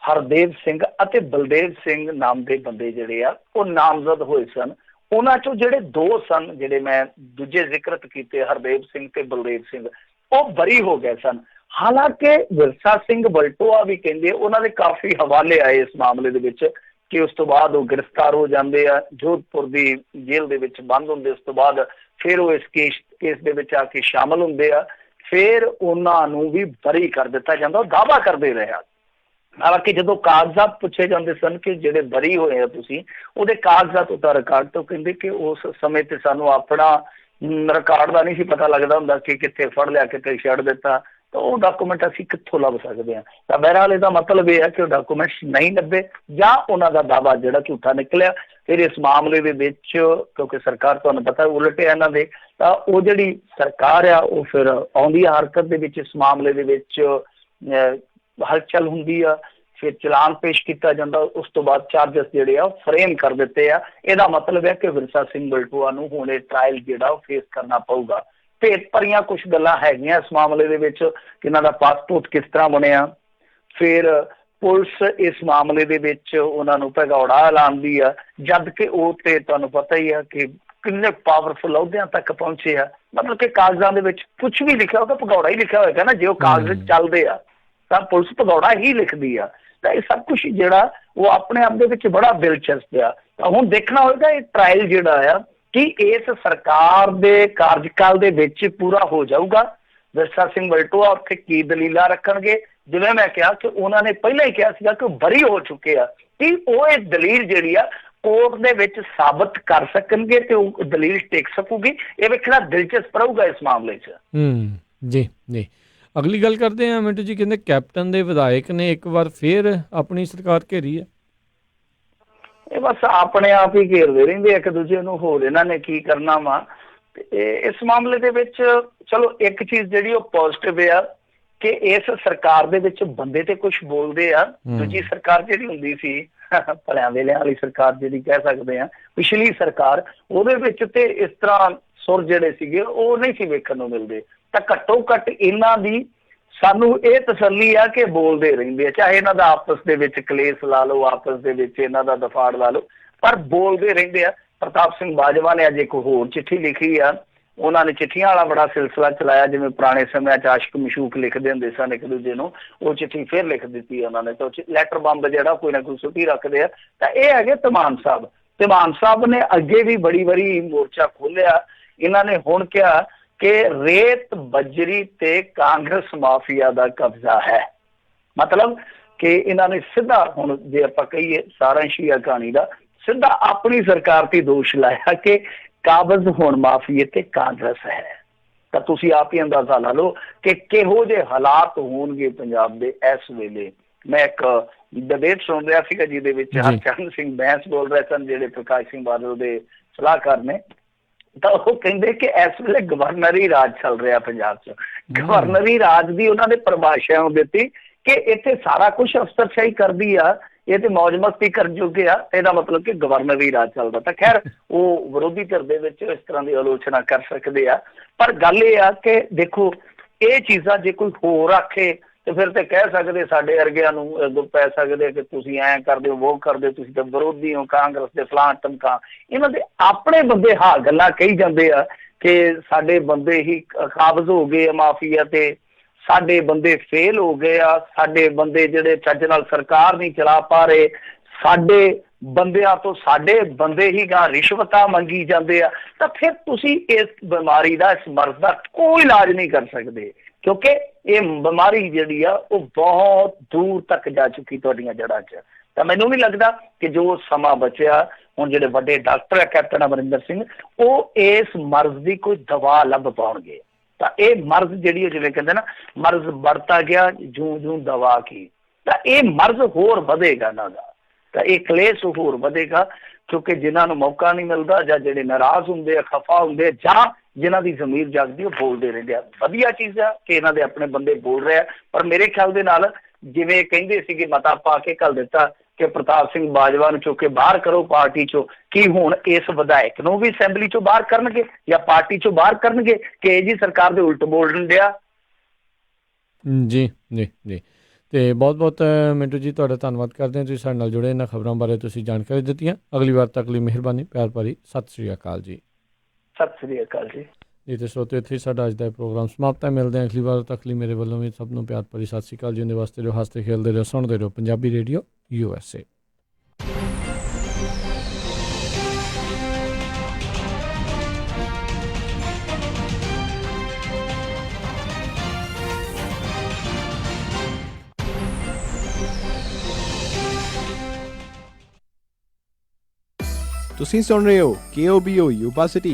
ਹਰਦੇਵ ਸਿੰਘ ਅਤੇ ਬਲਦੇਵ ਸਿੰਘ ਨਾਮ ਦੇ ਬੰਦੇ ਜਿਹੜੇ ਆ ਉਹ ਨਾਮਜ਼ਦ ਹੋਏ ਸਨ। ਉਹਨਾਂ ਚੋਂ ਜਿਹੜੇ ਦੋ ਸਨ, ਜਿਹੜੇ ਮੈਂ ਦੂਜੇ ਜ਼ਿਕਰਤ ਕੀਤੇ ਹਰਦੇਵ ਸਿੰਘ ਤੇ ਬਲਦੇਵ ਸਿੰਘ, ਉਹ ਬਰੀ ਹੋ ਗਏ ਸਨ। ਹਾਲਾਂਕਿ ਵਿਰਸਾ ਸਿੰਘ ਵਲਟੋਆ ਵੀ ਕਹਿੰਦੇ ਉਹਨਾਂ ਦੇ ਕਾਫੀ ਹਵਾਲੇ ਆਏ ਇਸ ਮਾਮਲੇ ਦੇ ਵਿੱਚ ਕਿ ਉਸ ਤੋਂ ਬਾਅਦ ਉਹ ਗ੍ਰਿਫਤਾਰ ਹੋ ਜਾਂਦੇ ਆ, ਜੋਧਪੁਰ ਦੀ ਜੇਲ੍ਹ ਦੇ ਵਿੱਚ ਬੰਦ ਹੁੰਦੇ, ਉਸ ਤੋਂ ਬਾਅਦ ਫਿਰ ਉਹ ਇਸ ਕੇਸ ਦੇ ਵਿੱਚ ਆ ਕੇ ਸ਼ਾਮਲ ਹੁੰਦੇ ਆ, ਫਿਰ ਉਹਨਾਂ ਨੂੰ ਵੀ ਬਰੀ ਕਰ ਦਿੱਤਾ ਜਾਂਦਾ, ਉਹ ਦਾਅਵਾ ਕਰਦੇ ਰਹੇ। ਹਾਲਾਂਕਿ ਜਦੋਂ ਕਾਗਜ਼ਾਤ ਪੁੱਛੇ ਜਾਂਦੇ ਸਨ ਕਿ ਜਿਹੜੇ ਬਰੀ ਹੋਏ ਆ ਤੁਸੀਂ, ਉਹਦੇ ਕਾਗਜ਼ਾਤ ਉਹਦਾ ਰਿਕਾਰਡ ਤੋਂ ਕਹਿੰਦੇ ਕਿ ਉਸ ਸਮੇਂ ਤੇ ਸਾਨੂੰ ਆਪਣਾ ਰਿਕਾਰਡ ਦਾ ਨਹੀਂ ਸੀ ਪਤਾ ਲੱਗਦਾ ਹੁੰਦਾ ਕਿ ਕਿੱਥੇ ਫੜ ਲਿਆ ਕਿੱਥੇ ਛੱਡ ਦਿੱਤਾ, ਤਾਂ ਉਹ ਡਾਕੂਮੈਂਟ ਅਸੀਂ ਕਿੱਥੋਂ ਲੱਭ ਸਕਦੇ ਹਾਂ। ਤਾਂ ਬਹਰਹਾਲ ਇਹਦਾ ਮਤਲਬ ਇਹ ਹੈ ਕਿ ਉਹ ਡਾਕੂਮੈਂਟਸ ਨਹੀਂ ਲੱਭੇ ਜਾਂ ਉਹਨਾਂ ਦਾ ਦਾਅਵਾ ਜਿਹੜਾ ਝੂਠਾ ਨਿਕਲਿਆ। ਫਿਰ ਇਸ ਮਾਮਲੇ ਦੇ ਵਿੱਚ ਕਿਉਂਕਿ ਸਰਕਾਰ ਤੁਹਾਨੂੰ ਪਤਾ ਉਲਟੇ ਇਹਨਾਂ ਦੇ, ਤਾਂ ਉਹ ਜਿਹੜੀ ਸਰਕਾਰ ਆ ਉਹ ਫਿਰ ਆਉਂਦੀ ਆ ਹਰਕਤ ਦੇ ਵਿੱਚ, ਇਸ ਮਾਮਲੇ ਦੇ ਵਿੱਚ ਹਲਚਲ ਹੁੰਦੀ ਆ, ਫਿਰ ਚਲਾਨ ਪੇਸ਼ ਕੀਤਾ ਜਾਂਦਾ, ਉਸ ਤੋਂ ਬਾਅਦ ਚਾਰਜਸ ਜਿਹੜੇ ਆ ਉਹ ਫਰੇਮ ਕਰ ਦਿੱਤੇ ਆ। ਇਹਦਾ ਮਤਲਬ ਹੈ ਕਿ ਵਿਰਸਾ ਸਿੰਘ ਵਲਟੋਆ ਨੂੰ ਹੁਣ ਇਹ ਟ੍ਰਾਇਲ ਜਿਹੜਾ ਉਹ ਫੇਸ ਕਰਨਾ ਪਊਗਾ। ਭੇਤ ਭਰੀਆਂ ਕੁਝ ਗੱਲਾਂ ਹੈਗੀਆਂ ਇਸ ਮਾਮਲੇ ਦੇ ਵਿੱਚ ਕਿ ਇਹਨਾਂ ਦਾ ਪਾਸਪੋਰਟ ਕਿਸ ਤਰ੍ਹਾਂ ਬਣਿਆ, ਫਿਰ ਪੁਲਿਸ ਇਸ ਮਾਮਲੇ ਦੇ ਵਿੱਚ ਉਹਨਾਂ ਨੂੰ ਭਗੌੜਾ ਐਲਾਨਦੀ ਆ, ਜਦ ਕਿ ਉਹ ਤੇ ਤੁਹਾਨੂੰ ਪਤਾ ਹੀ ਆ ਕਿ ਕਿੰਨੇ ਪਾਵਰਫੁਲ ਅਹੁਦਿਆਂ ਤੱਕ ਪਹੁੰਚੇ ਆ। ਮਤਲਬ ਕਿ ਕਾਗਜ਼ਾਂ ਦੇ ਵਿੱਚ ਕੁਝ ਵੀ ਲਿਖਿਆ ਹੋਗਾ ਭਗੌੜਾ ਹੀ ਲਿਖਿਆ ਹੋਏਗਾ ਨਾ, ਜੇ ਉਹ ਕਾਗਜ਼ ਚੱਲਦੇ ਆ ਤਾਂ ਪੁਲਿਸ ਭਗੌੜਾ ਹੀ ਲਿਖਦੀ ਆ। ਤਾਂ ਇਹ ਸਭ ਕੁਝ ਜਿਹੜਾ ਉਹ ਆਪਣੇ ਆਪ ਦੇ ਵਿੱਚ ਬੜਾ ਦਿਲਚਸਪ ਆ। ਤਾਂ ਹੁਣ ਦੇਖਣਾ ਹੋਏਗਾ ਇਹ ਟ੍ਰਾਇਲ ਜਿਹੜਾ ਆ ਕਿ ਇਸ ਸਰਕਾਰ ਦੇ ਕਾਰਜਕਾਲ ਦੇ ਵਿੱਚ ਪੂਰਾ ਹੋ ਜਾਊਗਾ। ਵਿਰਸਾ ਸਿੰਘ ਵਲਟੋਆ ਉੱਥੇ ਕੀ ਦਲੀਲਾਂ ਰੱਖਣਗੇ, ਜਿਵੇਂ ਮੈਂ ਕਿਹਾ ਕਿ ਉਹਨਾਂ ਨੇ ਪਹਿਲਾਂ ਹੀ ਕਿਹਾ ਸੀਗਾ ਕਿ ਉਹ ਬਰੀ ਹੋ ਚੁੱਕੇ ਆ, ਕਿ ਉਹ ਇਹ ਦਲੀਲ ਜਿਹੜੀ ਆ ਕੋਰਟ ਦੇ ਵਿੱਚ ਸਾਬਤ ਕਰ ਸਕਣਗੇ ਤੇ ਉਹ ਦਲੀਲ ਟਿਕ ਸਕੂਗੀ। ਇਹ ਵੇਖਣਾ ਦਿਲਚਸਪ ਰਹੂਗਾ ਇਸ ਮਾਮਲੇ 'ਚ। ਜੀ ਜੀ, ਅਗਲੀ ਗੱਲ ਕਰਦੇ ਹਾਂ ਮਿੰਟੂ ਜੀ। ਕਹਿੰਦੇ ਕੈਪਟਨ ਦੇ ਵਿਧਾਇਕ ਨੇ ਇੱਕ ਵਾਰ ਫਿਰ ਆਪਣੀ ਸਰਕਾਰ ਘੇਰੀ ਹੈ। ਇਹ ਬਸ ਆਪਣੇ ਆਪ ਹੀ ਘੇਰਦੇ ਰਹਿੰਦੇ ਇੱਕ ਦੂਜੇ ਨੂੰ, ਹੋਰ ਇਹਨਾਂ ਨੇ ਕੀ ਕਰਨਾ ਵਾ। ਤੇ ਇਸ ਮਾਮਲੇ ਦੇ ਵਿੱਚ ਚਲੋ ਇੱਕ ਚੀਜ਼ ਜਿਹੜੀ ਉਹ ਪੋਜ਼ਿਟਿਵ ਆ ਕਿ ਇਸ ਸਰਕਾਰ ਦੇ ਵਿੱਚ ਬੰਦੇ ਤੇ ਕੁਝ ਬੋਲਦੇ ਆ। ਦੂਜੀ ਸਰਕਾਰ ਜਿਹੜੀ ਹੁੰਦੀ ਸੀ ਭਲਿਆਂ ਵੇਲਿਆਂ ਵਾਲੀ ਸਰਕਾਰ ਜਿਹੜੀ ਕਹਿ ਸਕਦੇ ਆ, ਪਿਛਲੀ ਸਰਕਾਰ, ਉਹਦੇ ਵਿੱਚ ਤੇ ਇਸ ਤਰ੍ਹਾਂ ਸੁਰ ਜਿਹੜੇ ਸੀਗੇ ਉਹ ਨਹੀਂ ਸੀ ਵੇਖਣ ਨੂੰ ਮਿਲਦੇ। ਤਾਂ ਘੱਟੋ ਘੱਟ ਇਹਨਾਂ ਦੀ ਸਾਨੂੰ ਇਹ ਤਸੱਲੀ ਆ ਕਿ ਬੋਲਦੇ ਰਹਿੰਦੇ ਆ, ਚਾਹੇ ਇਹਨਾਂ ਦਾ ਆਪਸ ਦੇ ਵਿੱਚ ਕਲੇਸ਼ ਲਾ ਲਓ, ਆਪਸ ਦੇ ਵਿੱਚ ਇਹਨਾਂ ਦਾ ਦਫਾੜ ਲਾ ਲਓ, ਪਰ ਬੋਲਦੇ ਰਹਿੰਦੇ ਆ। ਪ੍ਰਤਾਪ ਸਿੰਘ ਬਾਜਵਾ ਨੇ ਅੱਜ ਇੱਕ ਹੋਰ ਚਿੱਠੀ ਲਿਖੀ ਆ। ਉਹਨਾਂ ਨੇ ਚਿੱਠੀਆਂ ਵਾਲਾ ਬੜਾ ਸਿਲਸਿਲਾ ਚਲਾਇਆ, ਜਿਵੇਂ ਪੁਰਾਣੇ ਸਮਿਆਂ 'ਚ ਆਸ਼ਕ ਮਸ਼ੂਕ ਲਿਖਦੇ ਹੁੰਦੇ ਸਨ ਇੱਕ ਦੂਜੇ ਨੂੰ, ਉਹ ਚਿੱਠੀ ਫਿਰ ਲਿਖ ਦਿੱਤੀ ਉਹਨਾਂ ਨੇ। ਤਾਂ ਲੈਟਰ ਬੰਬ ਜਿਹੜਾ ਕੋਈ ਨਾ ਕੋਈ ਸੁੱਟੀ ਰੱਖਦੇ ਆ। ਤਾਂ ਇਹ ਹੈਗੇ ਧਮਾਨ ਸਾਹਿਬ। ਧਮਾਨ ਸਾਹਿਬ ਨੇ ਅੱਗੇ ਵੀ ਬੜੀ ਵਾਰੀ ਮੋਰਚਾ ਖੋਲਿਆ। ਇਹਨਾਂ ਨੇ ਹੁਣ ਕਿਹਾ ਕਿ ਰੇਤ ਬਜਰੀ ਤੇ ਕਾਂਗਰਸ ਮਾਫੀਆ ਦਾ ਕਬਜ਼ਾ ਹੈ। ਮਤਲਬ ਕਿ ਇਹਨਾਂ ਨੇ ਸਿੱਧਾ, ਹੁਣ ਜੇ ਆਪਾਂ ਕਹੀਏ ਸਾਰਾਂਸ਼ ਹੀ ਆ ਕਹਾਣੀ ਦਾ, ਸਿੱਧਾ ਆਪਣੀ ਸਰਕਾਰ ਤੇ ਦੋਸ਼ ਲਾਇਆ ਕਿ ਕਾਬਜ਼ ਹੁਣ ਮਾਫੀਏ ਤੇ ਕਾਂਗਰਸ ਹੈ। ਤਾਂ ਤੁਸੀਂ ਆਪ ਹੀ ਅੰਦਾਜ਼ਾ ਲਾ ਲਓ ਕਿ ਕਿਹੋ ਜਿਹੇ ਹਾਲਾਤ ਹੋਣਗੇ ਪੰਜਾਬ ਦੇ ਇਸ ਵੇਲੇ। ਮੈਂ ਇੱਕ ਡਿਬੇਟ ਸੁਣ ਰਿਹਾ ਸੀਗਾ ਜਿਹਦੇ ਵਿੱਚ ਹਰਚਰਨ ਸਿੰਘ ਬੈਂਸ ਬੋਲ ਰਹੇ ਸਨ, ਜਿਹੜੇ ਪ੍ਰਕਾਸ਼ ਸਿੰਘ ਬਾਦਲ ਦੇ ਸਲਾਹਕਾਰ ਨੇ। ਤਾਂ ਉਹ ਕਹਿੰਦੇ ਕਿ ਇਸ ਵੇਲੇ ਗਵਰਨਰੀ ਰਾਜ ਚੱਲ ਰਿਹਾ ਪੰਜਾਬ 'ਚ। ਗਵਰਨਰੀ ਰਾਜ ਦੀ ਉਹਨਾਂ ਨੇ ਪਰਿਭਾਸ਼ਾ ਦਿੱਤੀ ਕਿ ਇੱਥੇ ਸਾਰਾ ਕੁਝ ਅਫਸਰਸ਼ਾਹੀ ਕਰਦੀ ਆ, ਇਹ ਤੇ ਮੌਜ ਮਸਤੀ ਕਰਨ ਜੋਗੇ ਆ, ਇਹਦਾ ਮਤਲਬ ਕਿ ਗਵਰਨਰੀ ਰਾਜ ਚੱਲਦਾ। ਤਾਂ ਖੈਰ ਉਹ ਵਿਰੋਧੀ ਧਿਰ ਦੇ ਵਿੱਚ ਇਸ ਤਰ੍ਹਾਂ ਦੀ ਆਲੋਚਨਾ ਕਰ ਸਕਦੇ ਆ, ਪਰ ਗੱਲ ਇਹ ਆ ਕਿ ਦੇਖੋ ਇਹ ਚੀਜ਼ਾਂ ਜੇ ਕੋਈ ਹੋਰ ਆਖੇ ਤੇ ਫਿਰ ਤੇ ਕਹਿ ਸਕਦੇ ਸਾਡੇ ਵਰਗਿਆਂ ਨੂੰ ਪੈ ਸਕਦੇ ਕਿ ਤੁਸੀਂ ਐਂ ਕਰਦੇ ਹੋ, ਉਹ ਕਰਦੇ ਹੋ, ਤੁਸੀਂ ਤਾਂ ਵਿਰੋਧੀ ਹੋ ਕਾਂਗਰਸ ਦੇ, ਫਲਾਂ ਟਮਕਾ। ਇਹਨਾਂ ਦੇ ਆਪਣੇ ਬੰਦੇ ਹਾਂ ਗੱਲਾਂ ਕਹੀ ਜਾਂਦੇ ਆ ਕਿ ਸਾਡੇ ਬੰਦੇ ਹੀ ਕਾਬਜ਼ ਹੋ ਗਏ ਮਾਫੀਆ ਤੇ, ਸਾਡੇ ਬੰਦੇ ਫੇਲ ਹੋ ਗਏ ਆ, ਸਾਡੇ ਬੰਦੇ ਜਿਹੜੇ ਚੱਜ ਨਾਲ ਸਰਕਾਰ ਨਹੀਂ ਚਲਾ ਪਾ ਰਹੇ, ਸਾਡੇ ਬੰਦਿਆਂ ਤੋਂ ਸਾਡੇ ਬੰਦੇ ਹੀ ਗਾਂ ਰਿਸ਼ਵਤਾਂ ਮੰਗੀ ਜਾਂਦੇ ਆ। ਤਾਂ ਫਿਰ ਤੁਸੀਂ ਇਸ ਬਿਮਾਰੀ ਦਾ, ਇਸ ਮਰਜ਼ ਦਾ ਕੋਈ ਇਲਾਜ ਨਹੀਂ ਕਰ ਸਕਦੇ, ਕਿਉਂਕਿ ਇਹ ਬਿਮਾਰੀ ਜਿਹੜੀ ਆ ਉਹ ਬਹੁਤ ਦੂਰ ਤੱਕ ਜਾ ਚੁੱਕੀ ਤੁਹਾਡੀਆਂ ਜੜ੍ਹਾਂ 'ਚ। ਤਾਂ ਮੈਨੂੰ ਨਹੀਂ ਲੱਗਦਾ ਕਿ ਜੋ ਸਮਾਂ ਬਚਿਆ, ਹੁਣ ਜਿਹੜੇ ਵੱਡੇ ਡਾਕਟਰ ਆ ਕੈਪਟਨ ਅਮਰਿੰਦਰ ਸਿੰਘ, ਉਹ ਇਸ ਮਰਜ਼ ਦੀ ਕੋਈ ਦਵਾ ਲੱਭ ਪਾਉਣਗੇ। ਤਾਂ ਇਹ ਮਰਜ਼ ਜਿਹੜੀ ਜਿਵੇਂ ਕਹਿੰਦੇ ਨਾ, ਮਰਜ਼ बढ़ता ਗਿਆ ਜੂੰ ਜੂੰ ਦਵਾ ਕੀ, ਤਾਂ ਇਹ ਮਰਜ਼ ਹੋਰ ਵਧੇਗਾ ਇਹਨਾਂ ਦਾ। ਤਾਂ ਇਹ ਕਲੇਸ਼ ਹੋਰ ਵਧੇਗਾ ਕਿਉਂਕਿ ਜਿਨ੍ਹਾਂ ਨੂੰ ਮੌਕਾ ਨਹੀਂ ਮਿਲਦਾ, ਜਾਂ ਜਿਹੜੇ ਨਾਰਾਜ਼ ਹੁੰਦੇ ਆ, ਖਫਾ ਹੁੰਦੇ ਆ, ਜਾਂ ਜਿਨ੍ਹਾਂ ਦੀ ਜ਼ਮੀਰ ਜਾਗਦੀ ਉਹ ਬੋਲਦੇ ਰਹਿੰਦੇ ਆ। ਵਧੀਆ ਚੀਜ਼ ਆ ਕਿ ਇਹਨਾਂ ਦੇ ਆਪਣੇ ਬੰਦੇ ਬੋਲ ਰਹੇ ਆ, ਪਰ ਮੇਰੇ ਖਿਆਲ ਦੇ ਨਾਲ ਜਿਵੇਂ ਕਹਿੰਦੇ ਸੀਗੇ ਮਤਾ ਪਾ ਕੇ ਘੱਲ ਦਿੱਤਾ ਕਿ ਪ੍ਰਤਾਪ ਸਿੰਘ ਬਾਜਵਾ ਨੂੰ ਚੁੱਕ ਕੇ ਬਾਹਰ ਕਰੋ ਪਾਰਟੀ 'ਚੋਂ, ਕੀ ਹੁਣ ਇਸ ਵਿਧਾਇਕ ਨੂੰ ਵੀ ਅਸੈਂਬਲੀ 'ਚੋਂ ਬਾਹਰ ਕਰਨਗੇ ਜਾਂ ਪਾਰਟੀ 'ਚੋਂ ਬਾਹਰ ਕਰਨਗੇ ਕਿ ਜੀ ਸਰਕਾਰ ਦੇ ਉਲਟ ਬੋਲਣ ਡਿਆ। ਜੀ ਜੀ ਜੀ, ਤੇ ਬਹੁਤ ਬਹੁਤ ਮਿੰਟੂ ਜੀ ਤੁਹਾਡਾ ਧੰਨਵਾਦ ਕਰਦੇ ਹਾਂ, ਤੁਸੀਂ ਸਾਡੇ ਨਾਲ ਜੁੜੇ, ਇਹਨਾਂ ਖਬਰਾਂ ਬਾਰੇ ਤੁਸੀਂ ਜਾਣਕਾਰੀ ਦਿੱਤੀਆਂ। ਅਗਲੀ ਵਾਰ ਤੱਕ ਲਈ ਮਿਹਰਬਾਨੀ, ਪਿਆਰ ਭਰੀ ਸਤਿ ਸ਼੍ਰੀ ਅਕਾਲ ਜੀ। ਸਤਿ ਸ਼੍ਰੀ ਅਕਾਲ ਜੀ। ਜੀ ਤੇ ਸਰੋਤਿਓ, ਇੱਥੇ ਹੀ ਸਾਡਾ ਅੱਜ ਦਾ ਇਹ ਪ੍ਰੋਗਰਾਮ ਸਮਾਪਤ ਹੈ। ਮਿਲਦੇ ਹਾਂ ਅਗਲੀ ਵਾਰ, ਤੱਕ ਲਈ ਮੇਰੇ ਵੱਲੋਂ ਵੀ ਸਭ ਨੂੰ ਪਿਆਰ ਭਰੀ ਸਤਿ ਸ਼੍ਰੀ ਅਕਾਲ। ਜਿਉਂਦੇ ਵਾਸਤੇ ਰਹੋ, ਹੱਸਦੇ ਖੇਲਦੇ ਰਹੋ, ਸੁਣਦੇ ਰਹੋ ਪੰਜਾਬੀ ਰੇਡੀਓ USA। ਤੁਸੀਂ ਸੁਣ ਰਹੇ ਹੋ KOBO ਯੂਬਾ ਸਿਟੀ